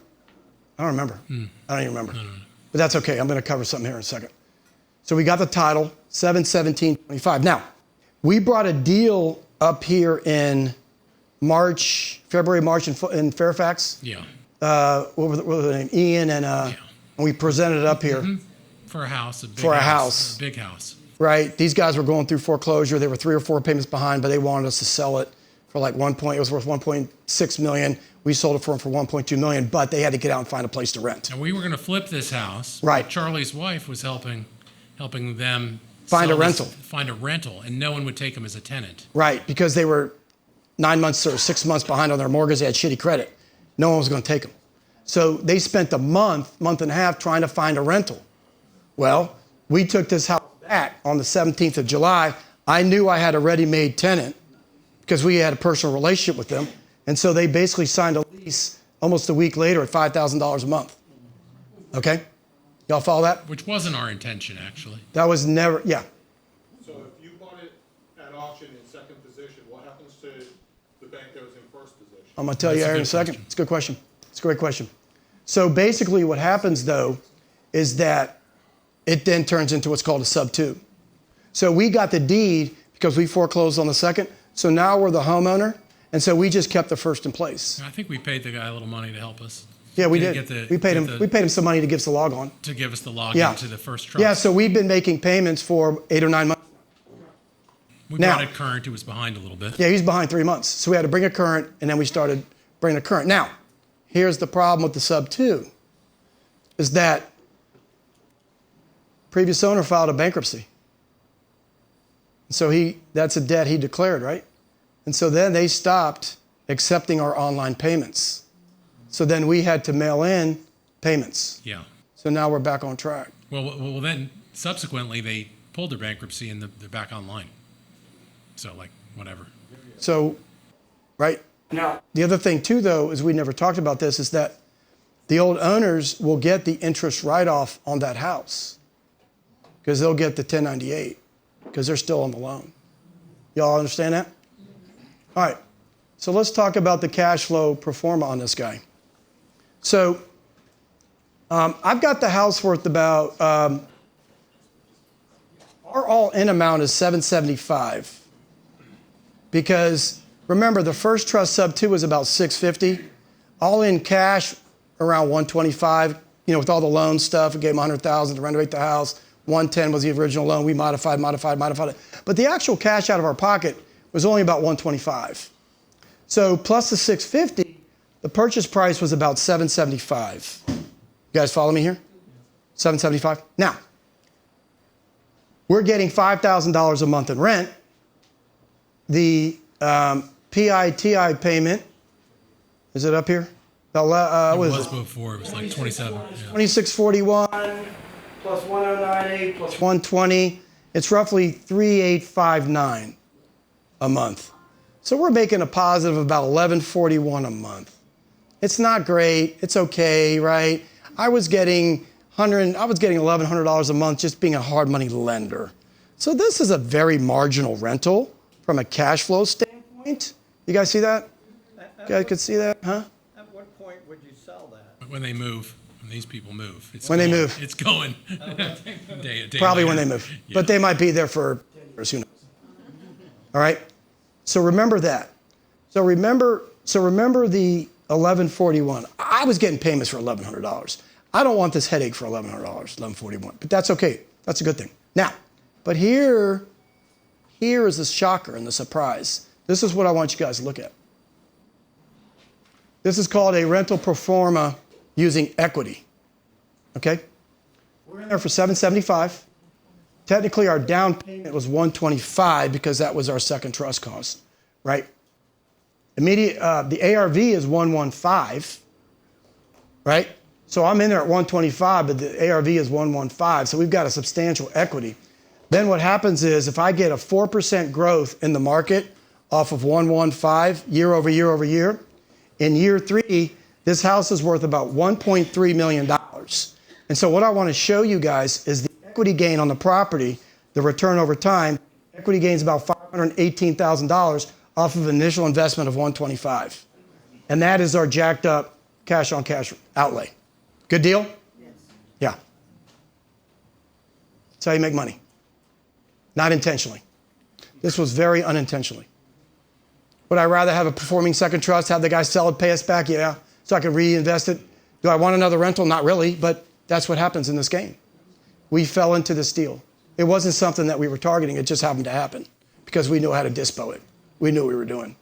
I don't remember. I don't even remember. No. But that's okay. I'm going to cover something here in a second. So we got the title, 7/17/25. Now, we brought a deal up here in February, March in Fairfax. Yeah. What was the name? Ian and we presented it up here. For a house, a big For a house. A big house. Right. These guys were going through foreclosure. They were 3 or 4 payments behind, but they wanted us to sell it for like it was worth 1.6 million. We sold it for them for 1.2 million, but they had to get out and find a place to rent. And we were going to flip this house. Right. Charlie's wife was helping them Find a rental. Find a rental, and no one would take them as a tenant. Right, because they were 9 months or 6 months behind on their mortgage. They had shitty credit. No one was going to take them. So they spent a month and a half trying to find a rental. Well, we took this house back on the 17th of July. I knew I had a ready-made tenant because we had a personal relationship with them. And so they basically signed a lease almost a week later at $5,000 a month. Okay? Y'all follow that? Which wasn't our intention, actually. That was never, yeah. So if you bought it at auction in second position, what happens to the bank that was in first position? I'm going to tell you That's a in a good second. question. It's a good question. It's a great question. So basically what happens, though, is that it then turns into what's called a sub-2. So we got the deed because we foreclosed on the second. So now we're the homeowner. And so we just kept the first in place. I think we paid the guy a little money to help us. Yeah, we To did. get We paid him some money to give us the log on. To give us the login Yeah. to the first trust. Yeah, so we've been making payments for 8 or 9 months. We now- brought it current. It was behind a little bit. Yeah, he's behind 3 months. So we had to bring it current, and then we started bringing it current. Now, here's the problem with the sub-2, is that previous owner filed a bankruptcy. So that's a debt he declared, right? And so then they stopped accepting our online payments. So then we had to mail in payments. Yeah. So now we're back on track. Well, then subsequently they pulled their bankruptcy and they're back online. So like whatever. So, right? Now, the other thing too, though, is we never talked about this, is that the old owners will get the interest write-off on that house because they'll get the 1098 because they're still on the loan. Y'all understand that? All right. So let's talk about the cash flow pro forma on this guy. So I've got the house worth about Our all-in amount is $775. Because remember, the first trust sub 2 was about $650. All in cash around $125. You know, with all the loan stuff, we gave them $100,000 to renovate the house. $110 was the original loan. We modified it. But the actual cash out of our pocket was only about $125. So plus the $650, the purchase price was about $775. You guys follow me here? $775. Now, we're getting $5,000 a month in rent. The PITI payment, is it up here? It What is was it? before. It was like 27. Yeah. 2641 plus 1098 plus 120. It's roughly 3859 a month. So we're making a positive of about 1141 a month. It's not great. It's okay, right? I was getting $1,100 a month just being a hard money lender. So this is a very marginal rental from a cash flow standpoint. You guys see that? You guys could see that, huh? At what point would you sell that? When they move, when these people move. It's When they going. move. It's going. Day Probably later. when they move. Yeah. But they might be there for 10 years, who knows? All right? So remember that. So remember the 1141. I was getting payments for $1,100. I don't want this headache for $1,100, 1141. But that's okay. That's a good thing. Now, but here is the shocker and the surprise. This is what I want you guys to look at. This is called a rental pro forma using equity. Okay? We're in there for $775. Technically, our down payment was $125 because that was our second trust cost, right? The ARV is $115, right? So I'm in there at $125, but the ARV is $115. So we've got a substantial equity. Then what happens is if I get a 4% growth in the market off of $115 year over year over year, in year 3, this house is worth about $1.3 million. And so what I want to show you guys is the equity gain on the property, the return over time. Equity gain is about $518,000 off of an initial investment of $125. And that is our jacked up cash on cash outlay. Good deal? Yes. Yeah. That's how you make money. Not intentionally. This was very unintentionally. Would I rather have a performing second trust, have the guy sell it, pay us back? Yeah. So I can reinvest it. Do I want another rental? Not really, but that's what happens in this game. We fell into this deal. It wasn't something that we were targeting. It just happened to happen because we knew how to dispo it. We knew what we were doing.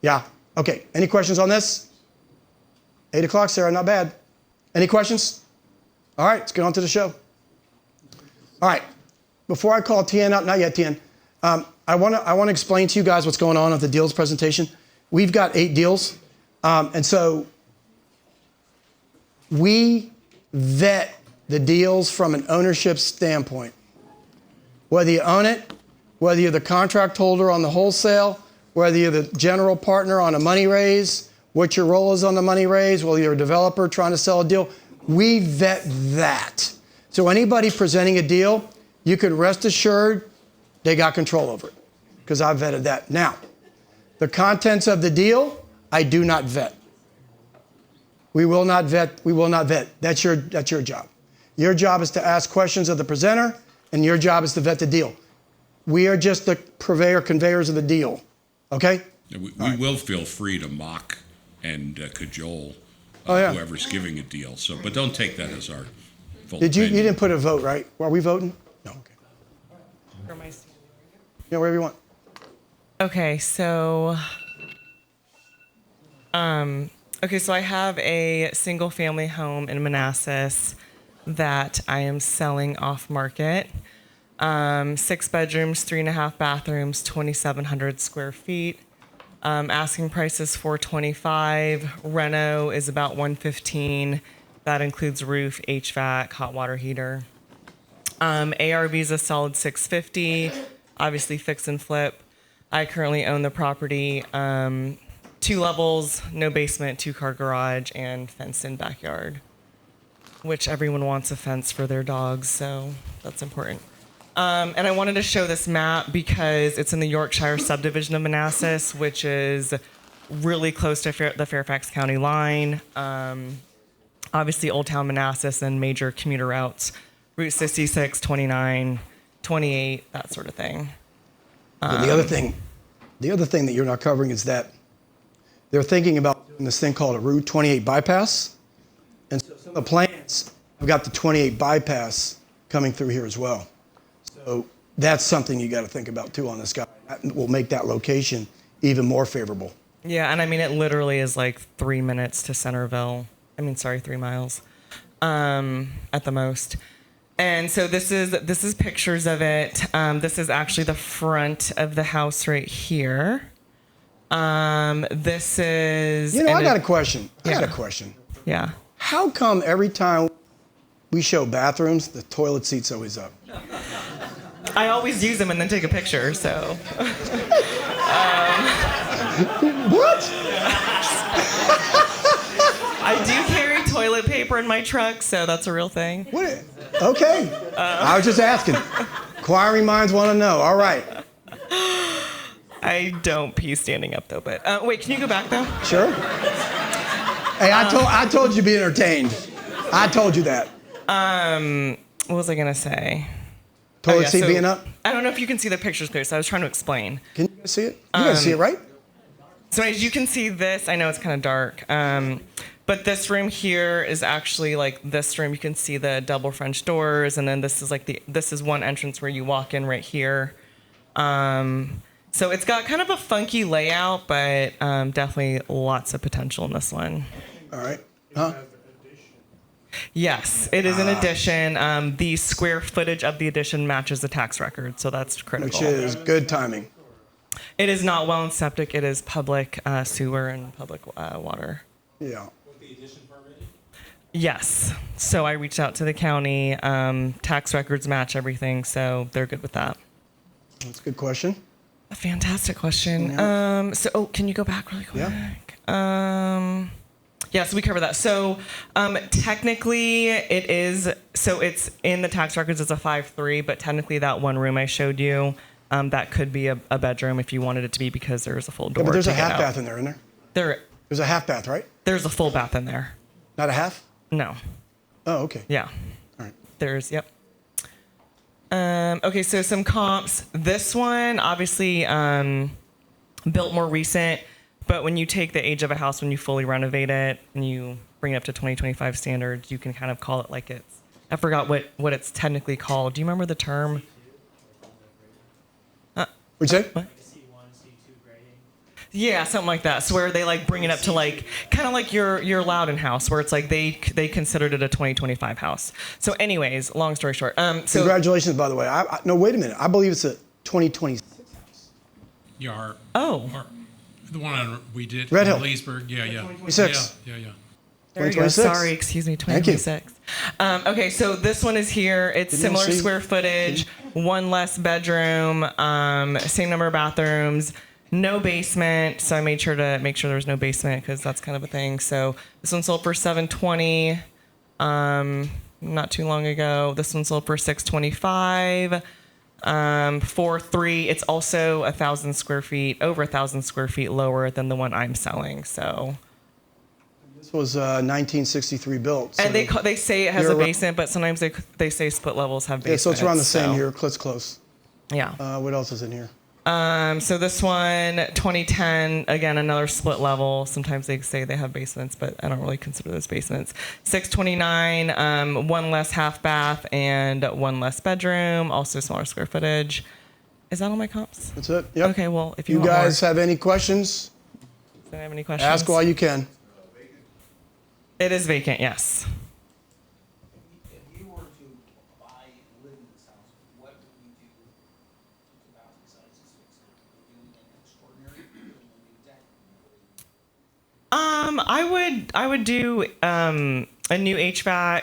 Yeah. Okay. Any questions on this? 8 o'clock, Sarah. Not bad. Any questions? All right. Let's get on to the show. All right. Before I call Tien out, not yet, Tien. I want to explain to you guys what's going on with the deals presentation. We've got 8 deals. And so we vet the deals from an ownership standpoint. Whether you own it, whether you're the contract holder on the wholesale, whether you're the general partner on a money raise, what your role is on the money raise, whether you're a developer trying to sell a deal, we vet that. So anybody presenting a deal, you can rest assured they got control over it because I vetted that. Now, the contents of the deal, I do not vet. We will not vet. We will not vet. That's your job. Your job is to ask questions of the presenter, and your job is to vet the deal. We are just the conveyors of the deal. Okay? We will feel free to mock and cajole whoever's giving a deal. So, but don't take that as our full Did you? opinion. You didn't put a vote, right? Are we voting? No. Okay. Yeah, wherever you want. Okay, so I have a single family home in Manassas that I am selling off market. 6 bedrooms, 3.5 bathrooms, 2,700 square feet. Asking price is $425. Reno is about $115. That includes roof, HVAC, hot water heater. ARV is a solid $650. Obviously fix and flip. I currently own the property. 2 levels, no basement, 2-car garage, and fenced-in backyard. Which everyone wants a fence for their dogs, so that's important. And I wanted to show this map because it's in the Yorkshire subdivision of Manassas, which is really close to the Fairfax County line. Obviously, Old Town Manassas and major commuter routes, Route 66, 29, 28, that sort of thing. And the other thing that you're not covering is that they're thinking about doing this thing called a Route 28 bypass. And so some of the plans have got the 28 bypass coming through here as well. So that's something you got to think about too on this guy. That will make that location even more favorable. Yeah, and I mean, it literally is like 3 minutes to Centerville. 3 miles at the most. And so this is pictures of it. This is actually the front of the house right here. This is... I got a question. Yeah. How come every time we show bathrooms, the toilet seat's always up? I always use them and then take a picture, so... What? I do carry toilet paper in my truck, so that's a real thing. What? Okay. I was just asking. Inquiring minds want to know. All right. I don't pee standing up, though, but... wait, can you go back, though? Sure. Hey, I told you to be entertained. I told you that. What was I going to say? Toilet seat being up? I don't know if you can see the pictures clear, so I was trying to explain. Can you guys see it? You guys see it, right? So as you can see this, I know it's kind of dark, but this room here is actually like this room. You can see the double French doors, and then this is one entrance where you walk in right here. So it's got kind of a funky layout, but definitely lots of potential in this one. All right. Huh? Yes, it is an addition. The square footage of the addition matches the tax record, so that's critical. Which is good timing. It is not well and septic. It is public sewer and public water. Yeah. Yes. So I reached out to the county. Tax records match everything, so they're good with that. That's a good question. A fantastic question. Yeah. Can you go back really quick? Yeah. Yeah, so we covered that. So technically it's in the tax records as a 5.3, but technically that one room I showed you, that could be a bedroom if you wanted it to be, because there's a full door. Yeah, but there's to a get half out. bath in there, isn't there? There's a half bath, right? There's a full bath in there. Not a half? No. Oh, okay. Yeah. All right. Yep. Okay, so some comps. This one, obviously, built more recent, but when you take the age of a house, when you fully renovate it and you bring it up to 2025 standards, you can kind of call it like it's, I forgot what it's technically called. Do you remember the term? What'd you say? What? Yeah, something like that. So where they like bring it up to like kind of like your Loudon house, where it's like they considered it a 2025 house. So, anyways, long story short, so Congratulations, by the way. No, wait a minute. I believe it's a 2026 house. Yeah, the one we did Red in Hill. Leesburg. Yeah. 2026. Yeah. there you go. 2026. Sorry, excuse me, 2026. Okay, so this one is here. It's Didn't similar see- square footage, one less bedroom, same number of bathrooms. No basement, so I made sure to make sure there was no basement because that's kind of a thing. So this one sold for $720, not too long ago. This one sold for $625, 4.3. It's also 1,000 square feet, over 1,000 square feet lower than the one I'm selling. So. This was 1963 built. So And they say it has you're a right. basement, but sometimes they say split levels have basements. Yeah, so it's around the same so- here. It's close. Yeah. What else is in here? So this one, 2010, again, another split level. Sometimes they say they have basements, but I don't really consider those basements. 629, one less half bath and one less bedroom, also smaller square footage. Is that all my comps? That's it. Yep. Okay, well, if you You want guys more, have any questions? do I have any questions? Ask while you can. It is vacant, yes. If you were to buy and live in this house, what would you do to the house besides this fix it? Would you do anything extraordinary? Would you do exactly? I would do a new HVAC,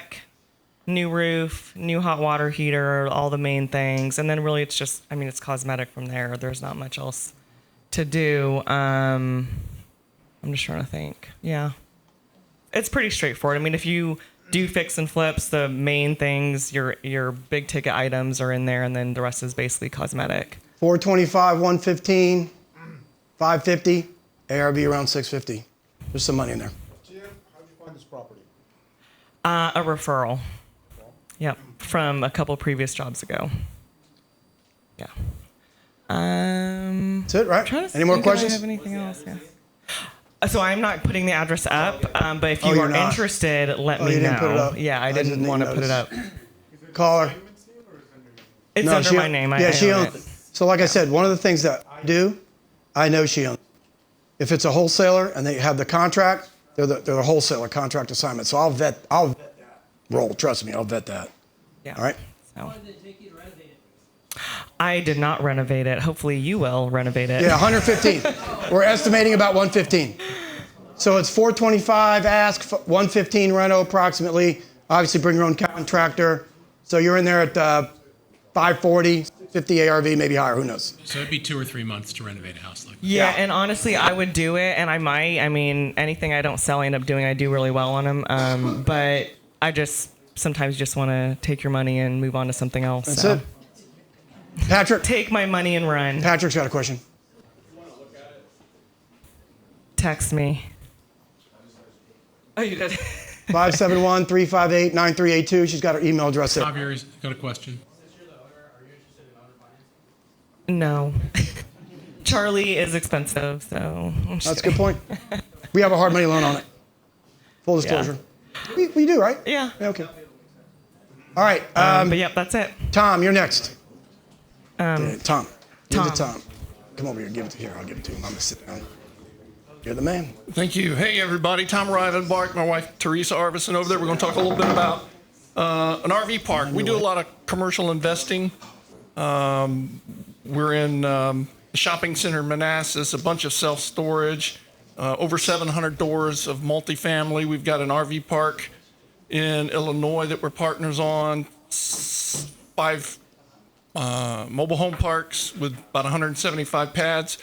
new roof, new hot water heater, all the main things, and then really it's just, it's cosmetic from there. There's not much else to do. I'm just trying to think. Yeah, it's pretty straightforward. If you do fix and flips, the main things, your big ticket items are in there, and then the rest is basically cosmetic. 425, 115, 550, ARV around 650. There's some money in there. Jim, how'd you find this property? A referral. Yep, from a couple previous jobs ago. Yeah. That's it, right? Trying to Any more think if questions? I have anything else? Yeah. So I'm not putting the address up, but if Oh, you you're are not? interested, let Oh, me you know. didn't put it up? Yeah, I I didn't didn't want to put it notice. up. Caller. It's No, under she- my name. Yeah, I she own owns it. it. So like I said, one of the things that I do, I know she owns it. If it's a wholesaler and they have the contract, they're the wholesaler contract assignment. So I'll vet that role. Trust me, I'll vet that. Yeah. All right? So. I did not renovate it. Hopefully you will renovate it. Yeah, 115. We're estimating about 115. So it's 425 ask, 115 reno approximately. Obviously bring your own contractor. So you're in there at 540, 50 ARV, maybe higher, who knows? So it'd be 2 or 3 months to renovate a house like that. Yeah, Yeah. and honestly, I would do it, and I might. I mean, anything I don't sell, I end up doing. I do really well on them. But I just sometimes just want to take your money and move on to something else. That's so. it. Patrick. Take my money and run. Patrick's got a question. Text me. Oh, you did. 571-358-9382. She's got her email address there. Javier's got a question. No. Charlie is expensive, so. I'm just That's a good kidding. point. We have a hard money loan on it. Full disclosure. We do, right? Yeah. Okay. All right. But yep, that's it. Tom, you're next. Tom. Give it to Tom. Tom. Come over here. Give it to here. I'll give it to him. I'm gonna sit down. You're the man. Thank you. Hey, everybody. Tom Rivenbark, my wife Teresa Arvison over there. We're going to talk a little bit about an RV park. We do a lot of commercial investing. We're in the shopping center in Manassas, a bunch of self-storage, over 700 doors of multifamily. We've got an RV park in Illinois that we're partners on, 5 mobile home parks with about 175 pads.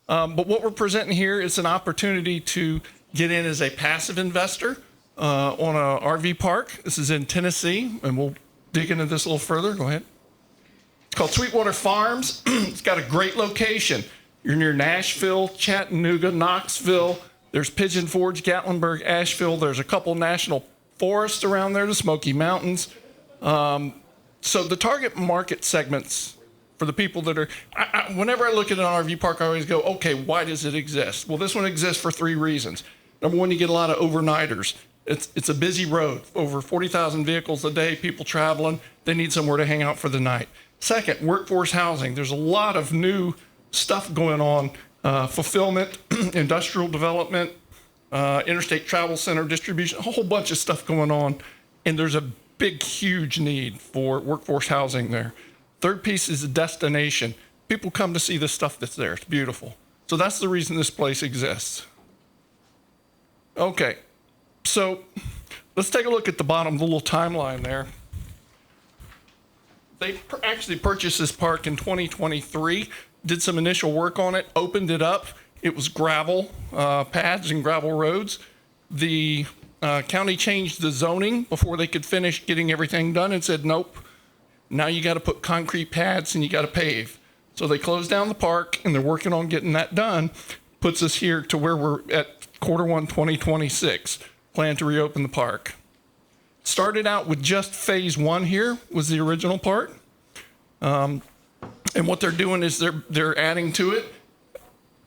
But what we're presenting here is an opportunity to get in as a passive investor on a RV park. This is in Tennessee, and we'll dig into this a little further. Go ahead. It's called Sweetwater Farms. It's got a great location. You're near Nashville, Chattanooga, Knoxville. There's Pigeon Forge, Gatlinburg, Asheville. There's a couple national forests around there, the Smoky Mountains. So the target market segments for the people that are, whenever I look at an RV park, I always go, okay, why does it exist? Well, this one exists for 3 reasons. Number one, you get a lot of overnighters. It's a busy road, over 40,000 vehicles a day, people traveling. They need somewhere to hang out for the night. Second, workforce housing. There's a lot of new stuff going on, fulfillment, industrial development, interstate travel center distribution, a whole bunch of stuff going on. And there's a big, huge need for workforce housing there. Third piece is a destination. People come to see the stuff that's there. It's beautiful. So that's the reason this place exists. Okay, so let's take a look at the bottom, the little timeline there. They actually purchased this park in 2023, did some initial work on it, opened it up. It was gravel paths and gravel roads. The county changed the zoning before they could finish getting everything done and said, nope, now you got to put concrete pads and you got to pave. So they closed down the park and they're working on getting that done. Puts us here to where we're at Q1 2026, plan to reopen the park. Started out with just phase 1 here was the original part. And what they're doing is they're adding to it.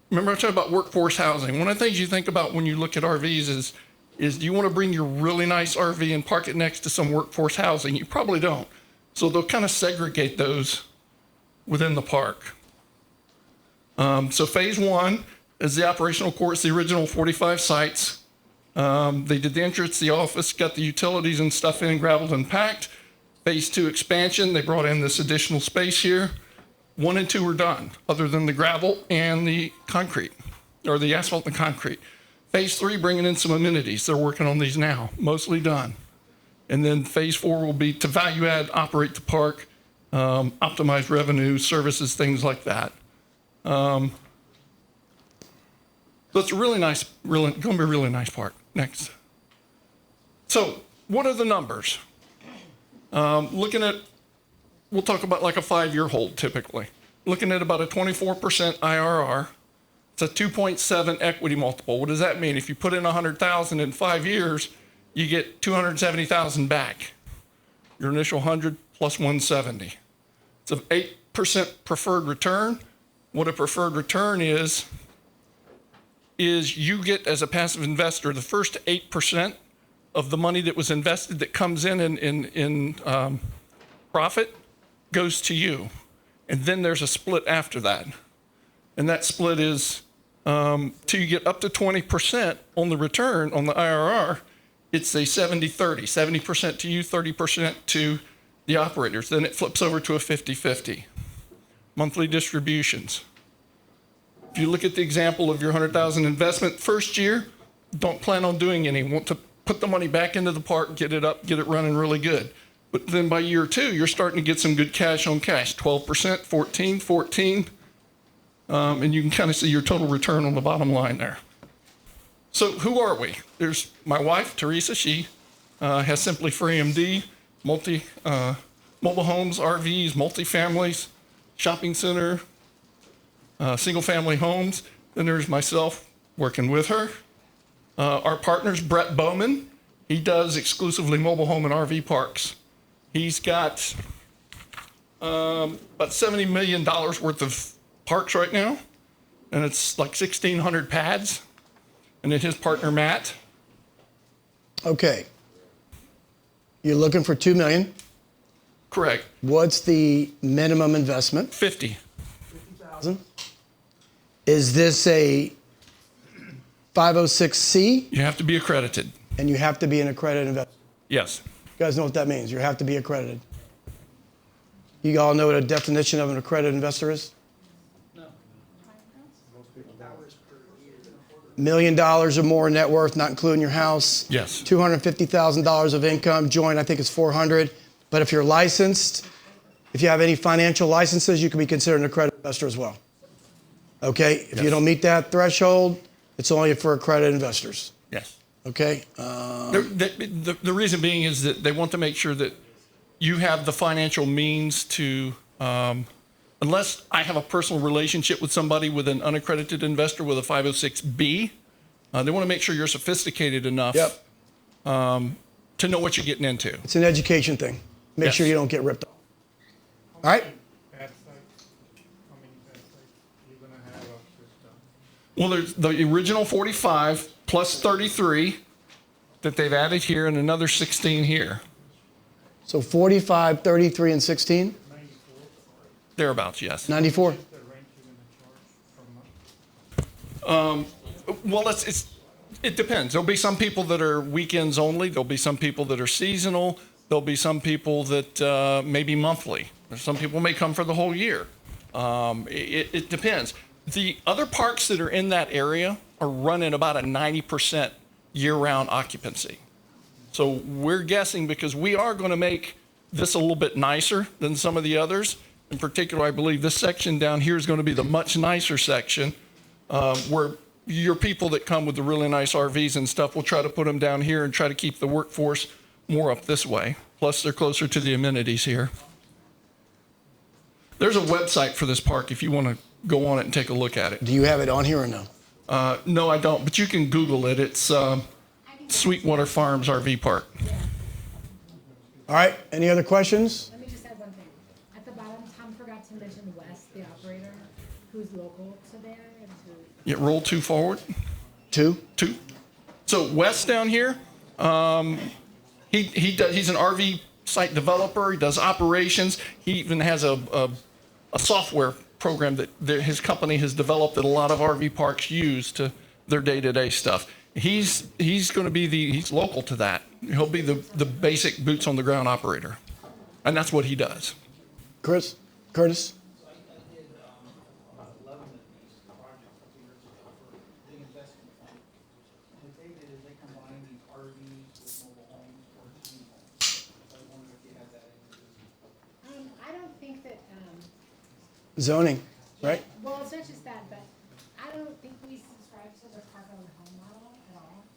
Remember I talked about workforce housing. One of the things you think about when you look at RVs is do you want to bring your really nice RV and park it next to some workforce housing? You probably don't. So they'll kind of segregate those within the park. So phase 1 is the operational course, the original 45 sites. They did the entrance, the office, got the utilities and stuff in, gravelled and packed. Phase 2 expansion, they brought in this additional space here. 1 and 2 were done, other than the gravel and the concrete, or the asphalt and concrete. Phase 3, bringing in some amenities. They're working on these now, mostly done. And then phase 4 will be to value add, operate the park, optimize revenue, services, things like that. So it's a really nice, going to be a really nice park. Next. So what are the numbers? Looking at, we'll talk about like a 5-year hold typically. Looking at about a 24% IRR. It's a 2.7 equity multiple. What does that mean? If you put in $100,000 in 5 years, you get $270,000 back. Your initial 100 plus 170. It's an 8% preferred return. What a preferred return is you get, as a passive investor, the first 8% of the money that was invested that comes in profit goes to you. And then there's a split after that. And that split is till you get up to 20% on the return on the IRR, it's a 70-30, 70% to you, 30% to the operators. Then it flips over to a 50-50. Monthly distributions. If you look at the example of your 100,000 investment first year, don't plan on doing any. Want to put the money back into the park, get it up, get it running really good. But then by year 2, you're starting to get some good cash on cash, 12%, 14, and you can kind of see your total return on the bottom line there. So who are we? There's my wife, Teresa. She has Simply for AMD, mobile homes, RVs, multifamilies, shopping center, single-family homes. Then there's myself working with her. Our partner's Brett Bowman. He does exclusively mobile home and RV parks. He's got about $70 million worth of parks right now, and it's like 1,600 pads. And then his partner, Matt. Okay. You're looking for $2 million. Correct. What's the minimum investment? 50,000. Is this a 506C? You have to be accredited. And you have to be an accredited investor. Yes. You guys know what that means. You have to be accredited. You all know what a definition of an accredited investor is? $1 million or more net worth, not including your house. Yes. $250,000 of income. Joint, I think it's $400,000. But if you're licensed, if you have any financial licenses, you can be considered an accredited investor as well. Okay? If you don't meet that threshold, it's only for accredited investors. Yes. Okay? The reason being is that they want to make sure that you have the financial means to, unless I have a personal relationship with somebody with an unaccredited investor with a 506B, they want to make sure you're sophisticated enough to know what you're getting into. It's an education thing. Make Yes. sure you don't get ripped off. All right? Pad sites, how many pad sites you're gonna have of system? Well, there's the original 45 plus 33 that they've added here and another 16 here. So 45, 33, and 16? Thereabouts, yes. 94? The rent you're gonna charge per month? Well, it depends. There'll be some people that are weekends only. There'll be some people that are seasonal. There'll be some people that may be monthly. Some people may come for the whole year. It depends. The other parks that are in that area are running about a 90% year-round occupancy. So we're guessing, because we are going to make this a little bit nicer than some of the others. In particular, I believe this section down here is going to be the much nicer section, where your people that come with the really nice RVs and stuff, we'll try to put them down here and try to keep the workforce more up this way. Plus, they're closer to the amenities here. There's a website for this park if you want to go on it and take a look at it. Do you have it on here or no? No, I don't, but you can Google it. It's Sweetwater Farms RV Park. All right. Any other questions? Let me just add one thing. At the bottom, Tom forgot to mention Wes, the operator, who's local to there and to. Yeah, roll 2 forward. 2? 2. So Wes down here, he's an RV site developer. He does operations. He even has a software program that his company has developed that a lot of RV parks use to their day-to-day stuff. He's going to be he's local to that. He'll be the basic boots on the ground operator, and that's what he does. Curtis? I did about 11 of these projects a couple years ago for the investment fund. And what they did is they combined these RVs with mobile homes or team homes. So I wondered if you had that in your business. I don't think that, Zoning, right? well, it's not just that, but I don't think we subscribe to the park-owned home model at all.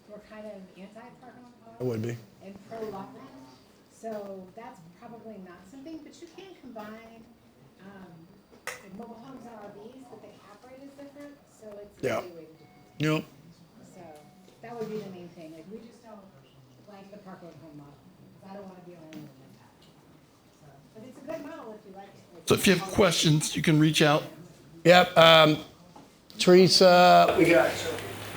We're kind of anti-park-owned home. It would be. And pro-lot rent. So that's probably not something, but you can combine, mobile homes and RVs, but the cap rate is different, so it's Yeah. evaluated differently. Yep. So that would be the main thing. Like, we just don't like the park-owned home model. I don't want to be the only one like that. So. But it's a good model if you like it. So if you have questions, you can reach out. Yep. Teresa, we got.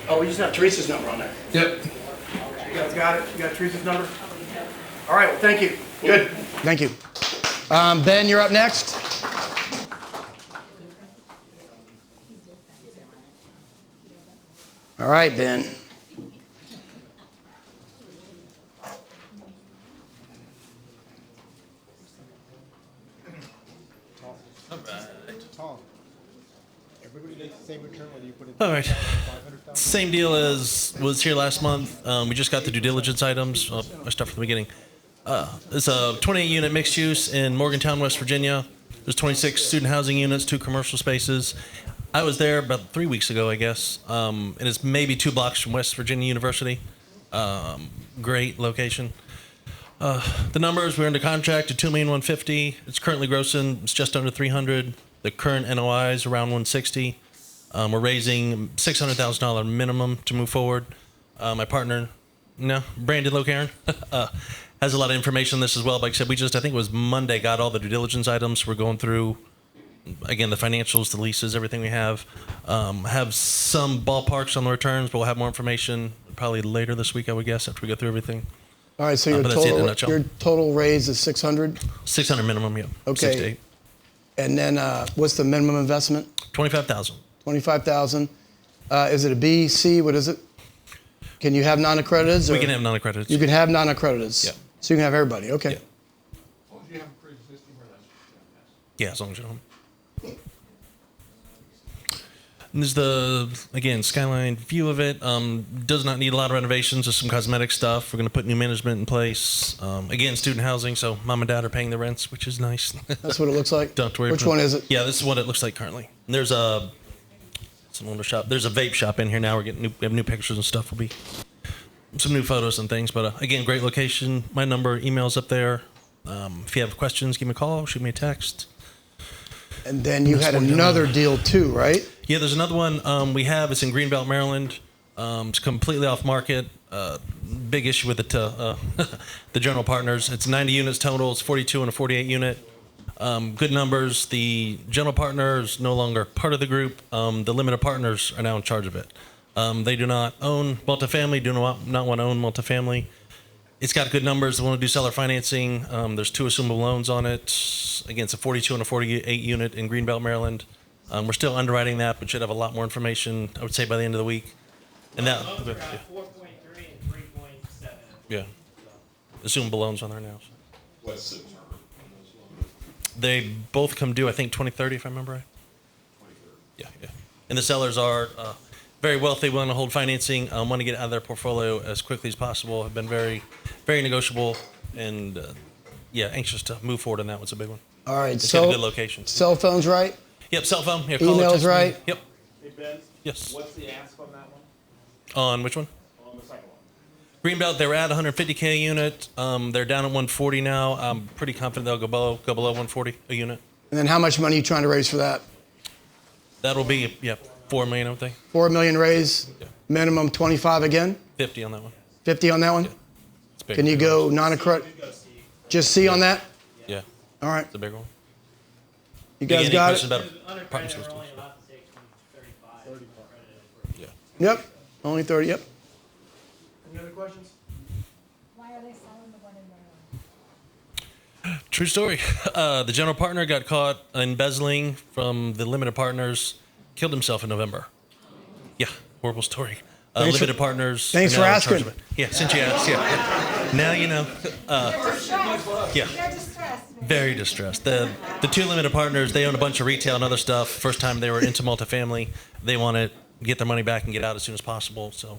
Oh, we just have Teresa's number on there. Yep. You guys got it? You got Teresa's number? All right, well, thank you. Good. Thank you. Ben, you're up next. All right, Ben. All right. Same deal as was here last month. We just got the due diligence items. I start from the beginning. It's a 28-unit mixed use in Morgantown, West Virginia. There's 26 student housing units, 2 commercial spaces. I was there about 3 weeks ago, I guess, and it's maybe 2 blocks from West Virginia University. Great location. The numbers, we're under contract at $2,150,000. It's currently grossing. It's just under $300,000. The current NOI is around $160,000. We're raising $600,000 minimum to move forward. My partner, Brandon Locairn, has a lot of information on this as well. Like I said, I think it was Monday, got all the due diligence items. We're going through, again, the financials, the leases, everything we have. Have some ballparks on the returns, but we'll have more information probably later this week, I would guess, after we go through everything. All right, so but that's it in a nutshell. your total raise is 600? 600 minimum, yeah. Okay. 6 to 8. And then what's the minimum investment? 25,000. 25,000. Is it a B, C? What is it? Can you have non-accrediteds? We can have non-accredited. You can have non-accrediteds. Yeah. So you can have everybody. Okay. Yeah. As long as you have a pre-existing where that's, Yeah, as long as you're home. And there's again, skyline view of it. Does not need a lot of renovations, just some cosmetic stuff. We're going to put new management in place. Again, student housing, so mom and dad are paying the rents, which is nice. That's what it looks like? Don't have to worry. Which one is it? Yeah, this is what it looks like currently. And there's it's an older shop. There's a vape shop in here now. We have new pictures and stuff. Will be some new photos and things. But again, great location. My number, email's up there. If you have questions, give me a call, shoot me a text. And then you had another deal too, right? Yeah, there's another one it's in Greenbelt, Maryland. It's completely off market. Big issue with the general partners. It's 90 units total. It's 42 and a 48 unit. Good numbers. The general partner is no longer part of the group. The limited partners are now in charge of it. They do not own multifamily, do not want to own multifamily. It's got good numbers. They want to do seller financing. There's 2 assumable loans on it. Again, it's a 42 and a 48 unit in Greenbelt, Maryland. We're still underwriting that, but should have a lot more information, I would say, by the end of the week. And that, Loans are at 4.3 and 3.7. yeah, assumable loans on there now. So. What's the term on those loans? They both come due, I think, 2030, if I remember right. 2030. Yeah. And the sellers are very wealthy, willing to hold financing, want to get out of their portfolio as quickly as possible. Have been very, very negotiable, and anxious to move forward on that. One's a big one. All right. It's got a good location. Cell phone's right? Yep, cell phone. Yeah, call or Email's text me. right? Yep. Hey, Ben? Yes. What's the ask on that one? On which one? On the second one? Greenbelt, they were at 150K a unit. They're down at 140 now. I'm pretty confident they'll go below 140 a unit. And then how much money are you trying to raise for that? That'll be, $4 million, I would think. $4 million raise, Yeah. minimum 25 again, 50 on that one. 50 on that one? Yeah. It's big. Can you go non-accredited? Just C on that? Yeah, All right. it's a big one. You guys Any got questions it? about apartment Unaccredited, we're systems? only allowed to take 35. Accredited. Yeah. Yep. Only 30. Yep. any other questions? Why are they selling the one in Maryland? True story. The general partner got caught embezzling from the limited partners, killed himself in November. Yeah, horrible story. Thanks Limited for- partners. thanks are for now in charge asking. of it. Yeah, since you asked, yeah. Now you know. Yeah. They're distressed. Very distressed. The 2 limited partners, they own a bunch of retail and other stuff. First time they were into multifamily, they want to get their money back and get out as soon as possible. So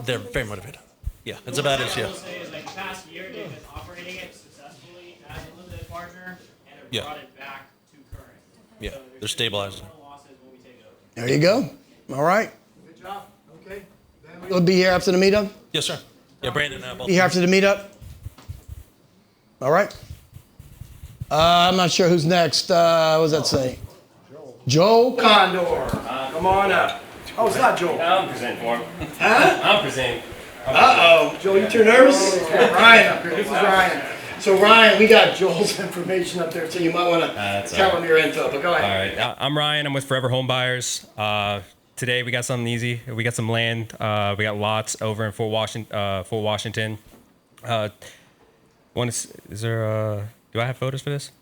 they're very motivated. Yeah, it's about it. I Yeah. will say is like the past year they've been operating it successfully as a limited partner and have Yeah. brought it back to current. Yeah, So they're there's stabilizing. no losses when we take over. There you go. All right. Good job, okay. Then we- You'll be here after the meetup? Yes, sir. Yeah, Brandon and I both. Be here after the meetup? All right. I'm not sure who's next. What does that say? Joel Condor. Come on up. Oh, it's not Joel. I'm presenting for him. Huh? I'm presenting. Uh-oh. Joel, you too nervous? Ryan up here. This is Ryan. So Ryan, we got Joel's information up there, so you might want to tell him your info, but go ahead. All right, I'm Ryan. I'm with Forever Home Buyers. Today we got something easy. We got some land. We got lots over in Fort Washington. Is there? Do I have photos for this?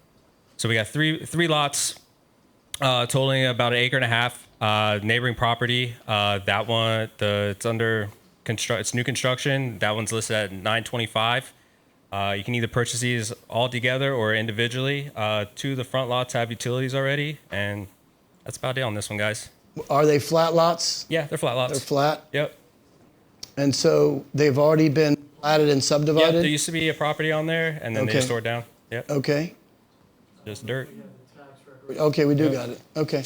So we got three lots, totaling about 1.5 acres. Neighboring property. That one, it's under construct. It's new construction. That one's listed at $925. You can either purchase these all together or individually. Two of the front lots have utilities already, and that's about it on this one, guys. Are they flat lots? Yeah, they're flat lots. They're flat? Yep. And so they've already been platted and Yeah, subdivided? there used to be a property on there, and then they Okay. just tore it down. Yep. Okay. Just dirt. Okay, we do got it. Okay.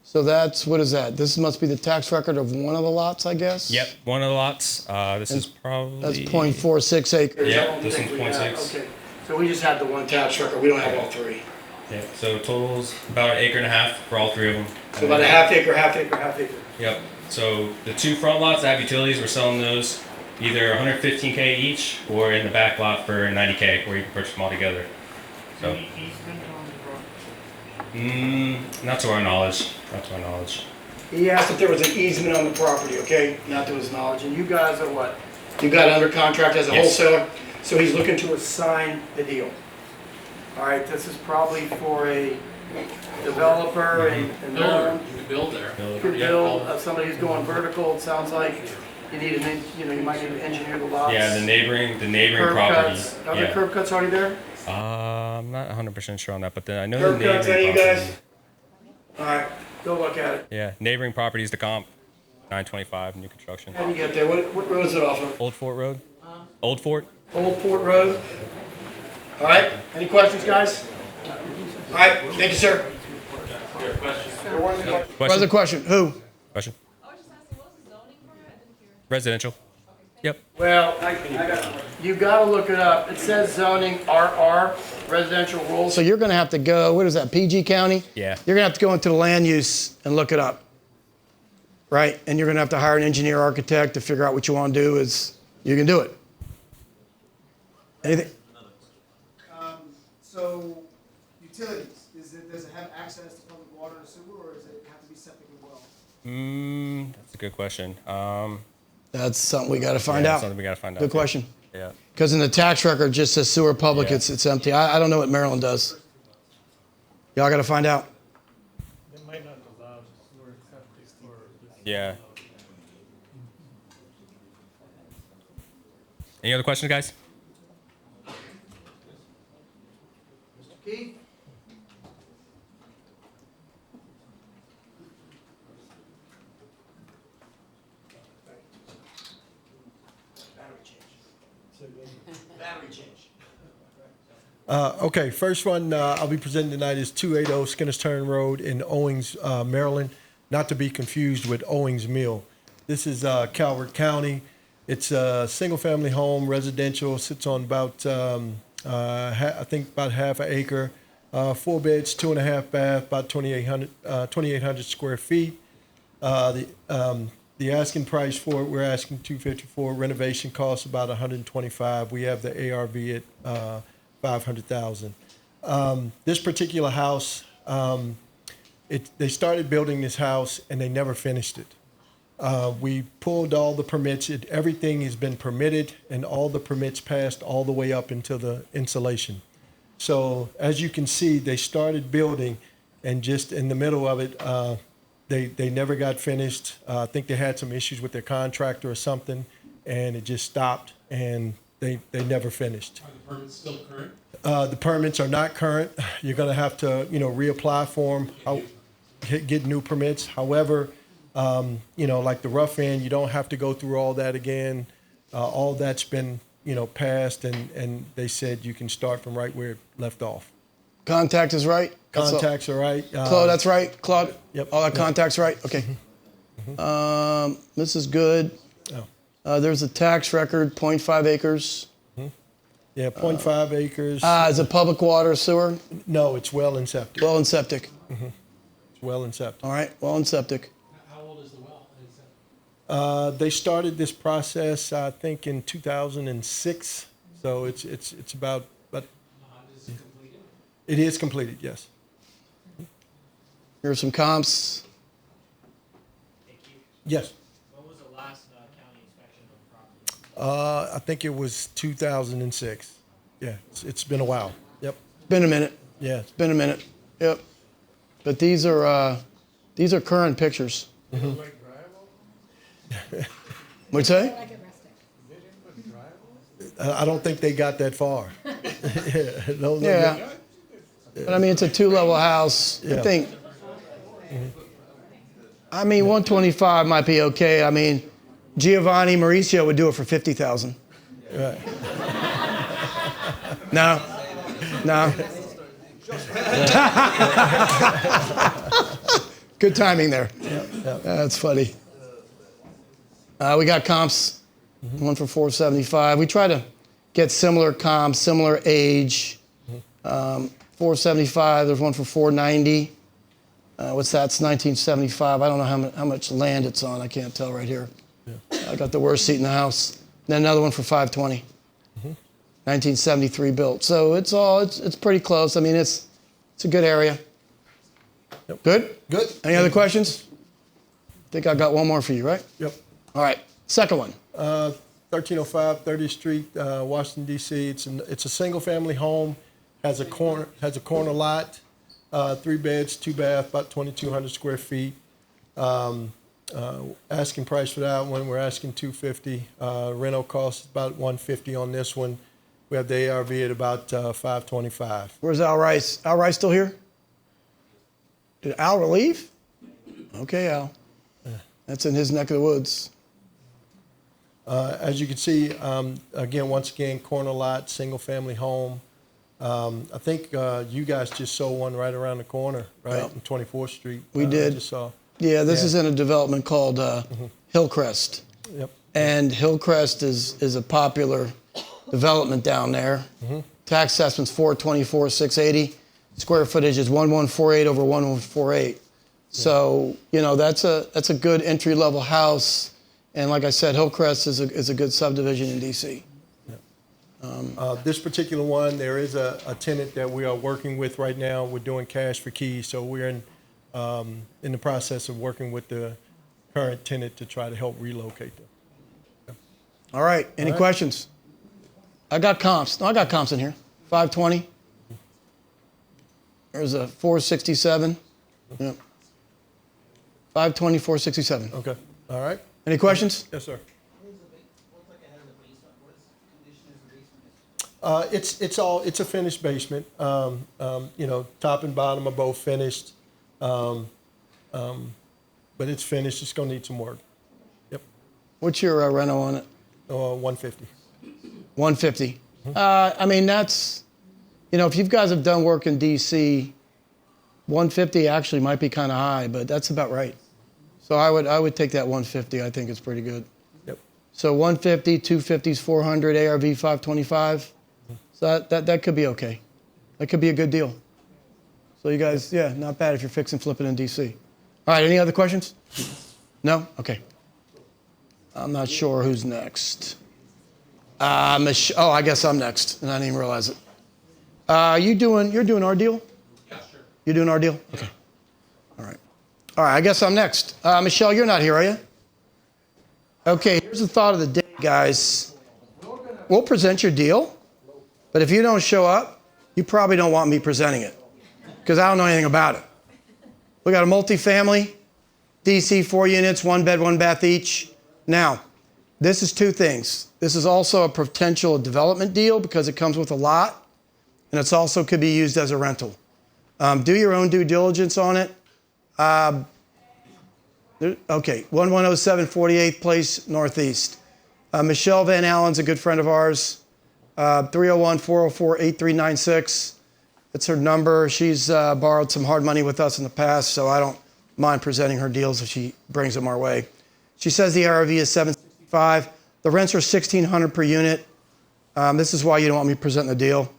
So what is that? This must be the tax record of one of the lots, I guess? Yep, one of the lots. This is probably. That's 0.46 acres. Yeah, I don't this think one's we have. 0.6. Okay. So we just have the one tax record. We don't have all three. Yeah, so totals about 1.5 acres for all three of them. So about a half acre, half acre, half acre. Yep. So the two front lots that have utilities, we're selling those either 115K each, or in the back lot for 90K, where you can purchase them all together. So. Not to our knowledge. Not to our knowledge. He asked if there was an easement on the property, okay? Not to his knowledge. And you guys are what? You got it under contract as a Yes. wholesaler? So he's looking to assign the deal. All right, this is probably for a developer and You can build there. could build, somebody who's going vertical, it sounds like. You need you might need to engineer the lots. Yeah, the neighboring Curb property. cuts. Are there Yeah. curb cuts already there? I'm not 100% sure on that, but then I know Curb the cuts, neighboring any of you property. guys? All right, go look at it. Yeah, neighboring property is the comp. 925, new construction. How do you get there? What road is it off of? Old Fort Road. Old Fort. Old Fort Road. All right, any questions, guys? All right, thank you, sir. What's the question? Who? Question. Residential. Yep. Well, you gotta look it up. It says zoning RR, residential rules. So you're gonna have to go, what is that, PG County? Yeah. You're gonna have to go into the land use and look it up. Right? And you're gonna have to hire an engineer architect to figure out what you wanna do you can do it. Anything? So, utilities, does it have access to public water and sewer, or does it have to be septic and well? That's a good question. That's something we gotta find Yeah, out. that's something we gotta find out. Good question. Yeah. Because in the tax record, it just says sewer public, Yeah. it's empty. I don't know what Maryland does. Y'all gotta find out. They might not allow sewer septic for this. Yeah. Any other questions, guys? Keith? Battery change. Okay, first one I'll be presenting tonight is 280 Skinner's Turn Road in Owings, Maryland, not to be confused with Owings Mill. This is Calvert County. It's a single-family home, residential, sits on about, I think about half an acre, 4 beds, 2.5 bath, about 2,800 square feet. The asking price for it, we're asking $254. Renovation costs about $125. We have the ARV at $500,000. This particular house, they started building this house and they never finished it. We pulled all the permits. Everything has been permitted, and all the permits passed all the way up until the insulation. So as you can see, they started building, and just in the middle of it, they never got finished. I think they had some issues with their contractor or something, and it just stopped, and they never finished. Are the permits still current? The permits are not current. You're going to have to, reapply for them, get new permits. However, like the rough end, you don't have to go through all that again. All that's been, passed, and they said you can start from right where it left off. Contact is right? Contacts are right. Claude, that's right? Claude? Yep. All that contact's right? Okay. This is good. There's a tax record, 0.5 acres. Yeah, 0.5 acres. Is it public water, sewer? No, it's well and septic. Well and septic. It's well and septic. All right, well and septic. How old is the well? They started this process, I think, in 2006. So it's about It is completed, yes. Here are some comps. Yes. When was the last county inspection of the property? I think it was 2006. Yeah, it's been a while. Yep. Been a minute. Yeah. Been a minute. Yep. But these are current pictures. What'd you say? Like it rustic. I don't think they got that far. Yeah. But I mean, it's a 2-level house. Yeah. I think. I mean, 125 might be okay. I mean, Giovanni Mauricio would do it for 50,000. Right. No. No. Good timing there. That's funny. We got comps. One for 475. We try to get similar comps, similar age. 475. There's one for 490. What's that? It's 1975. I don't know how much land it's on. I can't tell right here. I got the worst seat in the house. Then another one for 520. 1973 built. So it's pretty close. I mean, it's a good area. Good? Good. Any other questions? I think I got one more for you, right? Yep. All right. Second one. 1305 30th Street, Washington, D.C. It's a single-family home. Has a corner lot. 3 beds, 2 bath, about 2,200 square feet. Asking price for that one, we're asking $250. Rental cost is about $150 on this one. We have the ARV at about $525. Where's Al Rice? Al Rice still here? Did Al leave? Okay, Al. That's in his neck of the woods. As you can see, once again, corner lot, single-family home. I think you guys just sold one right around the corner, right, on 24th Street. We did. Just saw. Yeah, this is in a development called Hillcrest. Yep. And Hillcrest is a popular development down there. Tax assessment's $424,680. Square footage is 1148 over 1148. So, that's a good entry-level house. And like I said, Hillcrest is a good subdivision in D.C. This particular one, there is a tenant that we are working with right now. We're doing cash for keys, so we're in the process of working with the current tenant to try to help relocate them. All right. Any questions? I got comps. No, I got comps in here. 520. There's a 467. Yep. 520, 467. Okay. All right. Any questions? Yes, sir. Looks like it has a basement. What condition is the basement? It's a finished basement. Top and bottom are both finished. But it's finished. It's gonna need some work. Yep. What's your reno on it? 150. 150. I mean, that's, if you guys have done work in DC, 150 actually might be kind of high, but that's about right. So I would take that 150. I think it's pretty good. Yep. So 150, 250s, 400, ARV 525. So that could be okay. That could be a good deal. So you guys, not bad if you're fixing flipping in DC. All right, any other questions? No? Okay. I'm not sure who's next. I guess I'm next, and I didn't even realize it. You're doing our deal? Yeah, sure. You're doing our deal? Okay. All right, I guess I'm next. Michelle, you're not here, are you? Okay, here's the thought of the day, guys. We'll present your deal, but if you don't show up, you probably don't want me presenting it because I don't know anything about it. We got a multifamily, DC, 4 units, 1 bed, 1 bath each. Now, this is 2 things. This is also a potential development deal because it comes with a lot, and it's also could be used as a rental. Do your own due diligence on it. Okay, 1107 48th Place Northeast. Michelle Van Allen's a good friend of ours. 301-404-8396. That's her number. She's borrowed some hard money with us in the past, so I don't mind presenting her deals if she brings them our way. She says the RV is $765. The rents are $1,600 per unit. This is why you don't want me presenting the deal.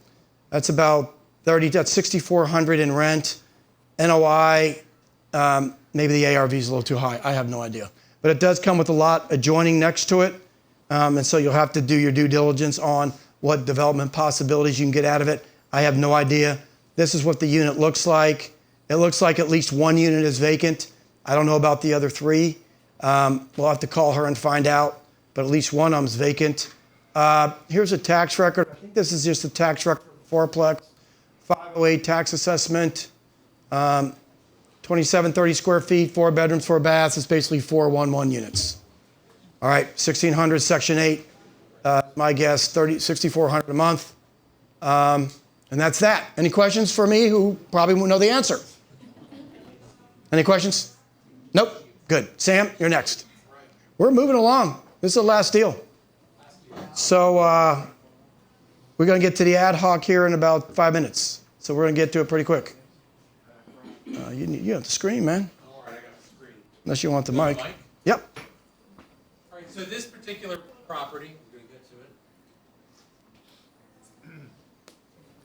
That's about that's $6,400 in rent. NOI, maybe the ARV is a little too high. I have no idea. But it does come with a lot adjoining next to it. And so you'll have to do your due diligence on what development possibilities you can get out of it. I have no idea. This is what the unit looks like. It looks like at least one unit is vacant. I don't know about the other three. We'll have to call her and find out, but at least one of them's vacant. Here's a tax record. I think this is just a tax record for fourplex, 508 tax assessment, 2730 square feet, 4 bedrooms, 4 baths. It's basically 411 units. All right, 1600 Section 8. My guess, 6,400 a month. And that's that. Any questions for me who probably won't know the answer? Any questions? Nope. Good. Sam, you're next. We're moving along. This is the last deal. So we're going to get to the ad hoc here in about 5 minutes. So we're going to get to it pretty quick. You have to scream, man. All right, I got the screen. Unless you want the mic. Yep. All right, so this particular property, we're going to get to it,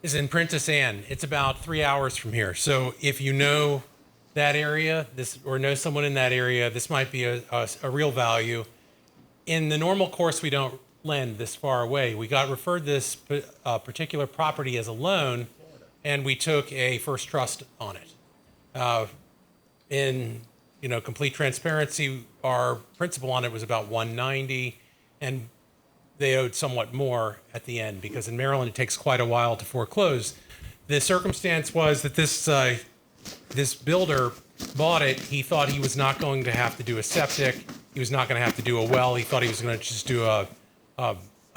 is in Princess Anne. It's about 3 hours from here. So if you know that area, or know someone in that area, this might be a real value. In the normal course, we don't lend this far away. We got referred this particular property as a loan, and we took a first trust on it. In complete transparency, our principal on it was about $190, and they owed somewhat more at the end because in Maryland it takes quite a while to foreclose. The circumstance was that this builder bought it. He thought he was not going to have to do a septic. He was not going to have to do a well. He thought he was going to just do a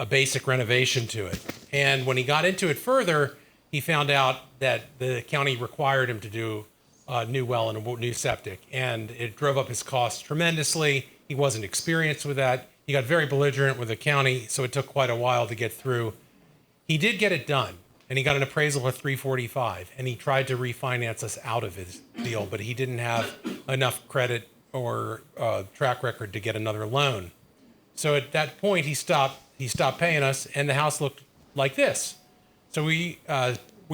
basic renovation to it. And when he got into it further, he found out that the county required him to do a new well and a new septic. And it drove up his costs tremendously. He wasn't experienced with that. He got very belligerent with the county, so it took quite a while to get through. He did get it done, and he got an appraisal of $345, and he tried to refinance us out of his deal, but he didn't have enough credit or track record to get another loan. So at that point, he stopped paying us, and the house looked like this. So we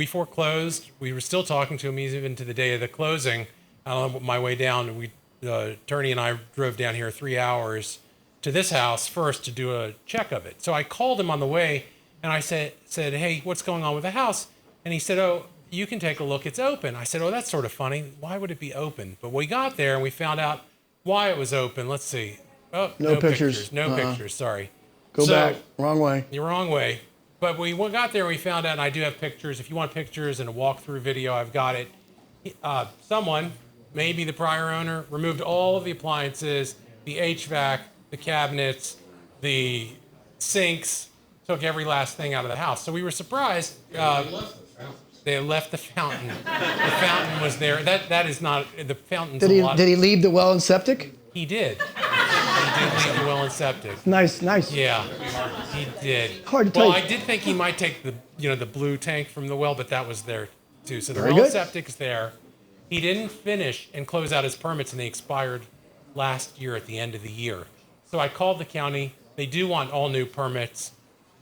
foreclosed. We were still talking to him even to the day of the closing. On my way down, the attorney and I drove down here 3 hours to this house first to do a check of it. So I called him on the way, and I said, hey, what's going on with the house? And he said, oh, you can take a look. It's open. I said, oh, that's sort of funny. Why would it be open? But we got there, and we found out why it was open. Let's see. Oh, No pictures. No pictures. Sorry. Go back. Wrong way. You're wrong way. But we got there and we found out, and I do have pictures. If you want pictures and a walkthrough video, I've got it. Someone, maybe the prior owner, removed all of the appliances, the HVAC, the cabinets, the sinks, took every last thing out of the house. So we were surprised. They left the fountain. The fountain was there. That is not, the fountain's Did he leave the well and septic? He did. He did leave the well and septic. Nice. Yeah, he did. Hard to tell. Well, I did think he might take the blue tank from the well, but that was there too. So the Very well good. septic's there. He didn't finish and close out his permits, and they expired last year at the end of the year. So I called the county. They do want all new permits,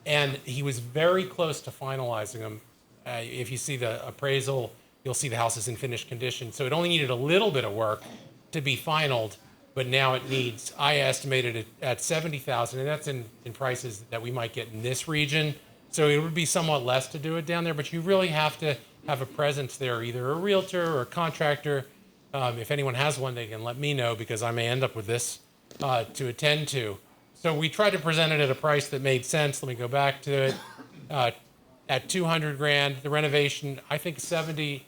and he was very close to finalizing them. If you see the appraisal, you'll see the house is in finished condition. So it only needed a little bit of work to be finalized. But now it needs, I estimated it at $70,000, and that's in prices that we might get in this region. So it would be somewhat less to do it down there, but you really have to have a presence there, either a realtor or a contractor. If anyone has one, they can let me know because I may end up with this to attend to. So we tried to present it at a price that made sense. Let me go back to it. At $200,000, the renovation, I think 70,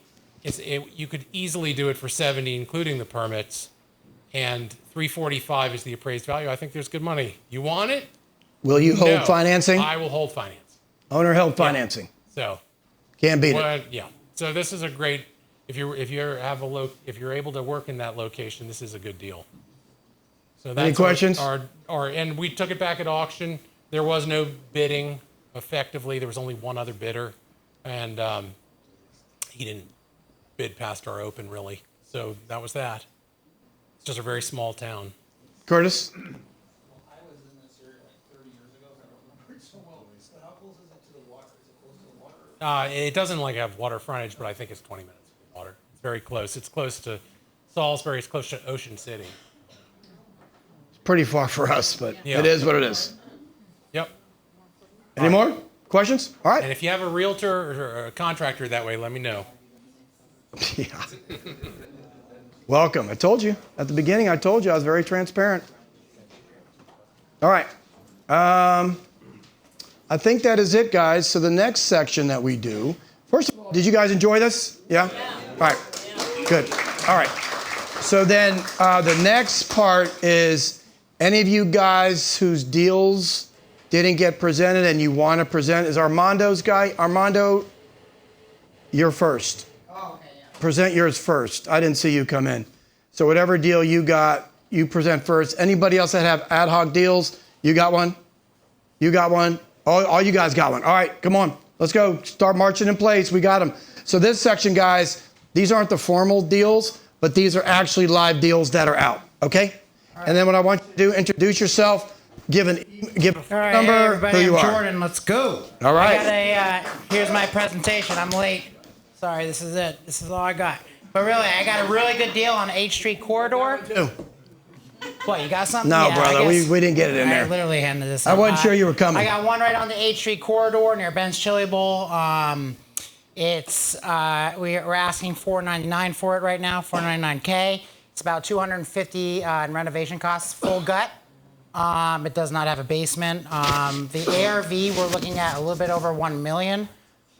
you could easily do it for 70, including the permits. And $345 is the appraised value. I think there's good money. You want it? Will you hold No. financing? I will hold finance. Owner held financing. So Can't beat it. well, yeah. So this is a great. If you're able to work in that location, this is a good deal. So that's Any questions? And we took it back at auction. There was no bidding. Effectively, there was only one other bidder, and he didn't bid past our open really. So that was that. It's just a very small town. Curtis? I was in this area like 30 years ago, I don't remember it so well. So how close is it to the water? Is it close to the water? It doesn't have water frontage, but I think it's 20 minutes of water. It's very close. It's close to Salisbury. It's close to Ocean City. It's pretty far for us, but Yeah. it is what it is. Yep. Any more questions? All right. And if you have a realtor or a contractor that way, let me know. Yeah. Welcome. I told you at the beginning. I told you I was very transparent. All right. I think that is it, guys. So the next section that we do. First of all, did you guys enjoy this? Yeah. All right. Good. All right. So then the next part is any of you guys whose deals didn't get presented and you want to present. Is Armando's guy? Armando, you're first. Oh, okay, yeah. Present yours first. I didn't see you come in. So whatever deal you got, you present first. Anybody else that have ad hoc deals, you got one? You got one? All you guys got one. All right, come on. Let's go. Start marching in place. We got them. So this section, guys, these aren't the formal deals, but these are actually live deals that are out, okay? Right. And then what I want you to do, introduce yourself, give a right, number, hey everybody, who you I'm are. Jordan, let's go. All right. Here's my presentation. I'm late. Sorry, this is it. This is all I got. But really, I got a really good deal on 8th Street corridor. What, you got something? No, yeah, brother, we didn't get it in there. I literally handed this I out. wasn't sure you were coming. I got one right on the 8th Street corridor near Ben's Chili Bowl. It's we're asking $499 for it right now, $499K. It's about $250 in renovation costs, full gut. It does not have a basement. The ARV we're looking at a little bit over $1 million.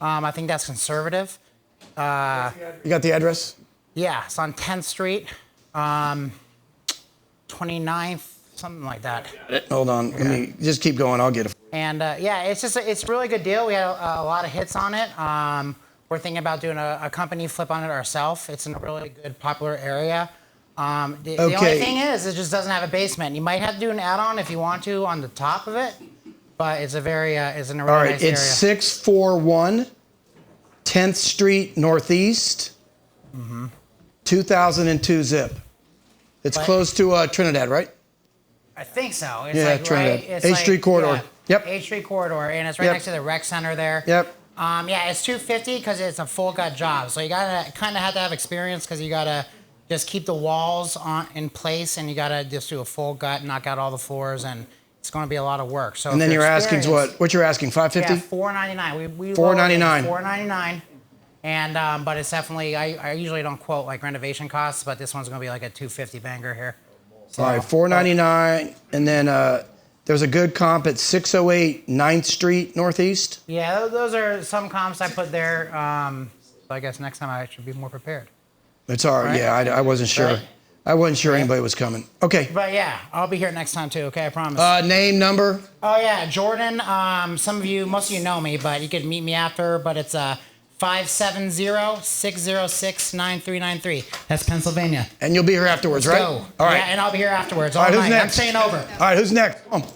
I think that's conservative. You got the address? Yeah, it's on 10th Street, 29th, something like that. Hold on, let me just keep going. I'll get it. And yeah, it's a really good deal. We had a lot of hits on it. We're thinking about doing a company flip on it ourselves. It's in a really good, popular area. The only thing is, it just doesn't have a basement. You might have to do an add-on if you want to on the top of it, but it's a very, it's in a really nice area. It's 641 10th Street Northeast, 2002 zip. It's close to Trinidad, right? I think so. It's Yeah, like Trinidad. right. It's 8th like, Street corridor. Yeah, Yep. 8th Street corridor, and it's right next to the rec center there. Yep. Yeah, it's $250 because it's a full gut job. So you gotta kind of have to have experience because you gotta just keep the walls in place, and you gotta just do a full gut, knock out all the floors, and it's going to be a lot of work. So And then you're asking what you're asking, $550? Yeah, $499. We $499. $499. And but it's definitely I usually don't quote like renovation costs, but this one's going to be like a $250 banger here. So, all right, $499, and then there's a good comp at 608 9th Street Northeast. Yeah, those are some comps I put there. So I guess next time I should be more prepared. It's all right. Right? Yeah, I wasn't sure. Right. I wasn't sure anybody was coming. Okay. But yeah, I'll be here next time too. Okay, I promise. Name, number. Oh yeah, Jordan. Most of you know me, but you could meet me after. But it's 570-606-9393. That's Pennsylvania. And you'll be here afterwards, right? Go. All right. Yeah, and I'll be here afterwards. All right, who's night. next? I'm staying over. All right, who's next? Come on.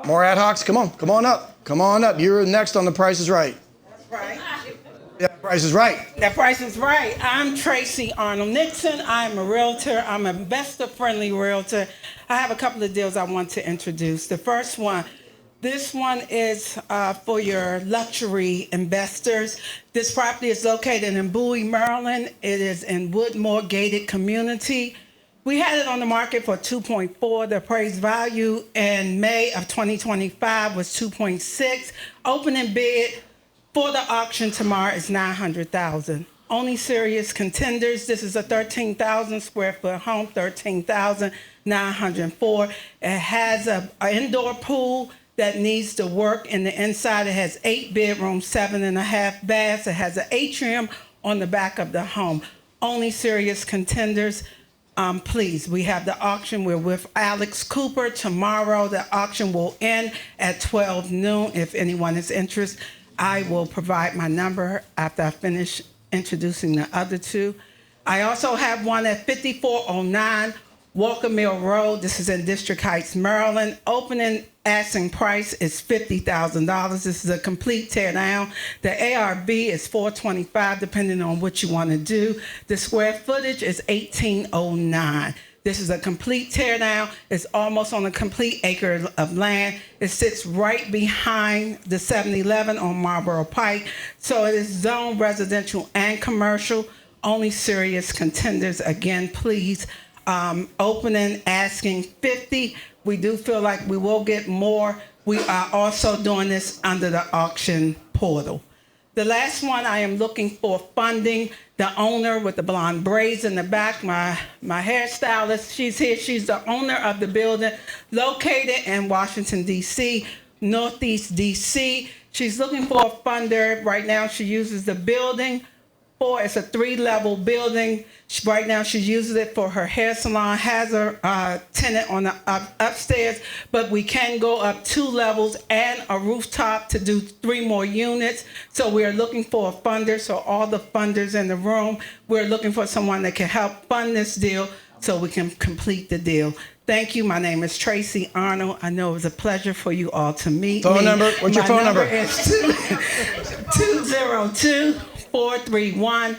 More ad hocs. Come on on up. Come on up. You're next on The Price is Right. That's right. Yeah, Price is Right. That Price is Right. I'm Tracy Arnold Nixon. I'm a realtor. I'm an investor-friendly realtor. I have a couple of deals I want to introduce. The first one, this one is for your luxury investors. This property is located in Bowie, Maryland. It is in Woodmore Gated Community. We had it on the market for 2.4. The appraised value in May of 2025 was 2.6. Opening bid for the auction tomorrow is $900,000. Only serious contenders. This is a 13,000 square foot home, 13,904. It has an indoor pool that needs to work in the inside. It has 8 bedrooms, 7.5 baths. It has an atrium on the back of the home. Only serious contenders. Please, we have the auction. We're with Alex Cooper tomorrow. The auction will end at 12 noon. If anyone is interested, I will provide my number after I finish introducing the other two. I also have one at 5409 Walker Mill Road. This is in District Heights, Maryland. Opening asking price is $50,000. This is a complete tear down. The ARV is $425, depending on what you want to do. The square footage is 1809. This is a complete tear down. It's almost on a complete acre of land. It sits right behind the 7-Eleven on Marlboro Pike. So it is zoned residential and commercial. Only serious contenders. Again, please. Opening asking 50. We do feel like we will get more. We are also doing this under the auction portal. The last one, I am looking for funding. The the owner with the blonde braids in the back, my hairstylist. She's here. She's the owner of the building located in Washington, D.C., Northeast D.C. She's looking for a funder. Right now, she uses the building it's a 3-level building. Right now, she uses it for her hair salon, has her tenant on the upstairs, but we can go up 2 levels and a rooftop to do 3 more units. So we're looking for a funder. So all the funders in the room, we're looking for someone that can help fund this deal so we can complete the deal. Thank you. My name is Tracy Arnold. I know it was a pleasure for you all to meet Phone me. number? What's your phone number? Is 202-431-9811,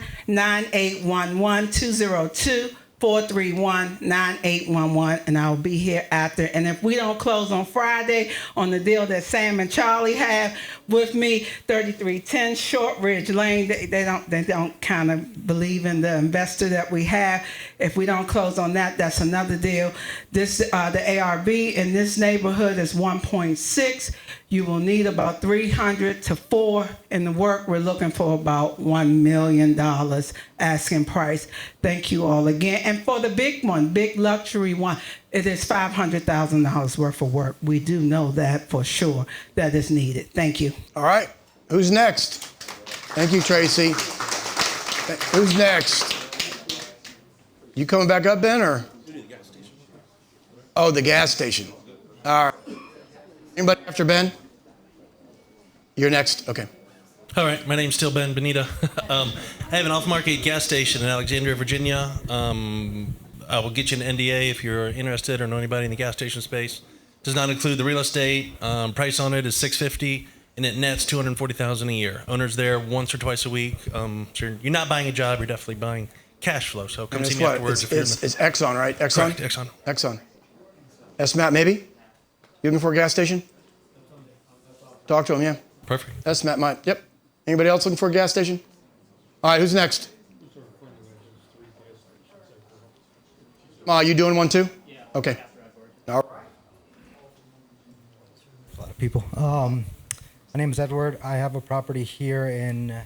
202-431-9811, and I'll be here after. And if we don't close on Friday on the deal that Sam and Charlie have with me, 3310 Short Ridge Lane, they don't kind of believe in the investor that we have. If we don't close on that, that's another deal. This the ARV in this neighborhood is 1.6. You will need about 300 to 4 in the work. We're looking for about $1 million asking price. Thank you all again. And for the big one, big luxury one, it is $500,000 worth of work. We do know that for sure that is needed. Thank you. All right. Who's next? Thank you, Tracy. Who's next? You coming back up, Ben, or? Oh, the gas station. All right. Anybody after Ben? You're next. Okay. All right, my name's still Ben Benita. I have an off-market gas station in Alexandria, Virginia. I will get you an NDA if you're interested or know anybody in the gas station space. Does not include the real estate. Price on it is $650, and it nets $240,000 a year. Owner's there once or twice a week. So you're not buying a job. You're definitely buying cash flow. So come see me afterwards. It's Exxon, right? Exxon? Correct, Exxon. Exxon. That's Matt, maybe? You looking for a gas station? Talk to him, yeah. Perfect. That's Matt, mine. Yep. Anybody else looking for a gas station? All right, who's next? You doing one too? Yeah. Okay. All right. A lot of people. My name is Edward. I have a property here in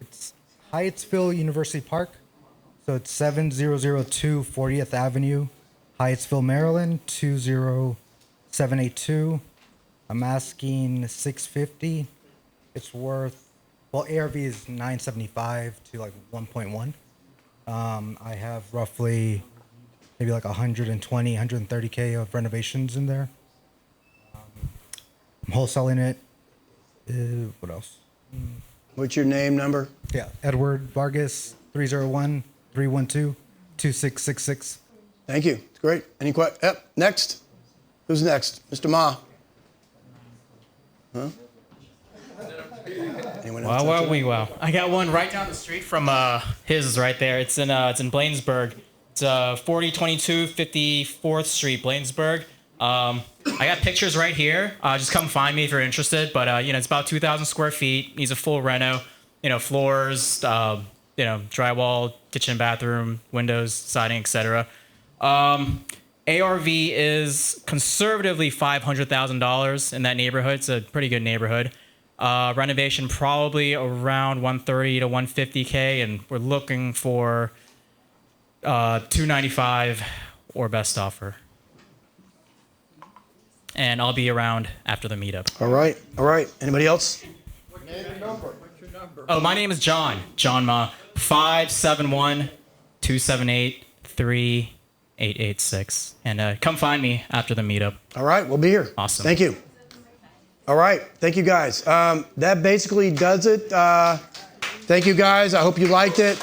it's Hyattsville University Park. So it's 7002 40th Avenue, Hyattsville, Maryland, 20782. I'm asking $650. It's worth, well, ARV is $975 to like 1.1. I have roughly maybe like 120, 130K of renovations in there. I'm wholesaling it. What else? What's your name, number? Yeah, Edward Vargas, 301-312-2666. Thank you. It's great. Any questions? Yep. Next. Who's next? Mr. Ma. Huh? Anyone else? Wow. I got one right down the street from his is right there. It's in Bladensburg. It's 4022 54th Street, Bladensburg. I got pictures right here. Just come find me if you're interested. But it's about 2,000 square feet. Needs a full reno. Floors, drywall, kitchen, bathroom, windows, siding, etc. ARV is conservatively $500,000 in that neighborhood. It's a pretty good neighborhood. Renovation probably around 130 to 150K, and we're looking for 295 or best offer. And I'll be around after the meetup. All right. Anybody else? Oh, my name is John. John Ma. 571-278-3886. And come find me after the meetup. All right. We'll be here. Awesome. Thank you. All right. Thank you, guys. That basically does it. Thank you, guys. I hope you liked it.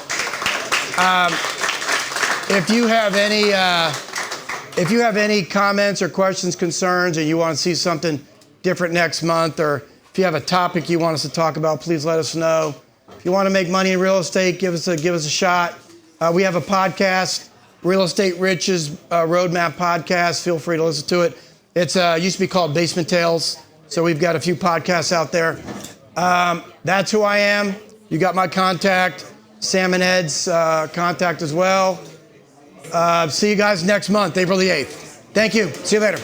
If you have any comments or questions, concerns, or you want to see something different next month, or if you have a topic you want us to talk about, please let us know. If you want to make money in real estate, give us a shot. We have a podcast, Real Estate Riches Roadmap Podcast. Feel free to listen to it. It's used to be called Basement Tales, so we've got a few podcasts out there. That's who I am. You got my contact, Sam and Ed's contact as well. See you guys next month, April the 8th. Thank you. See you later.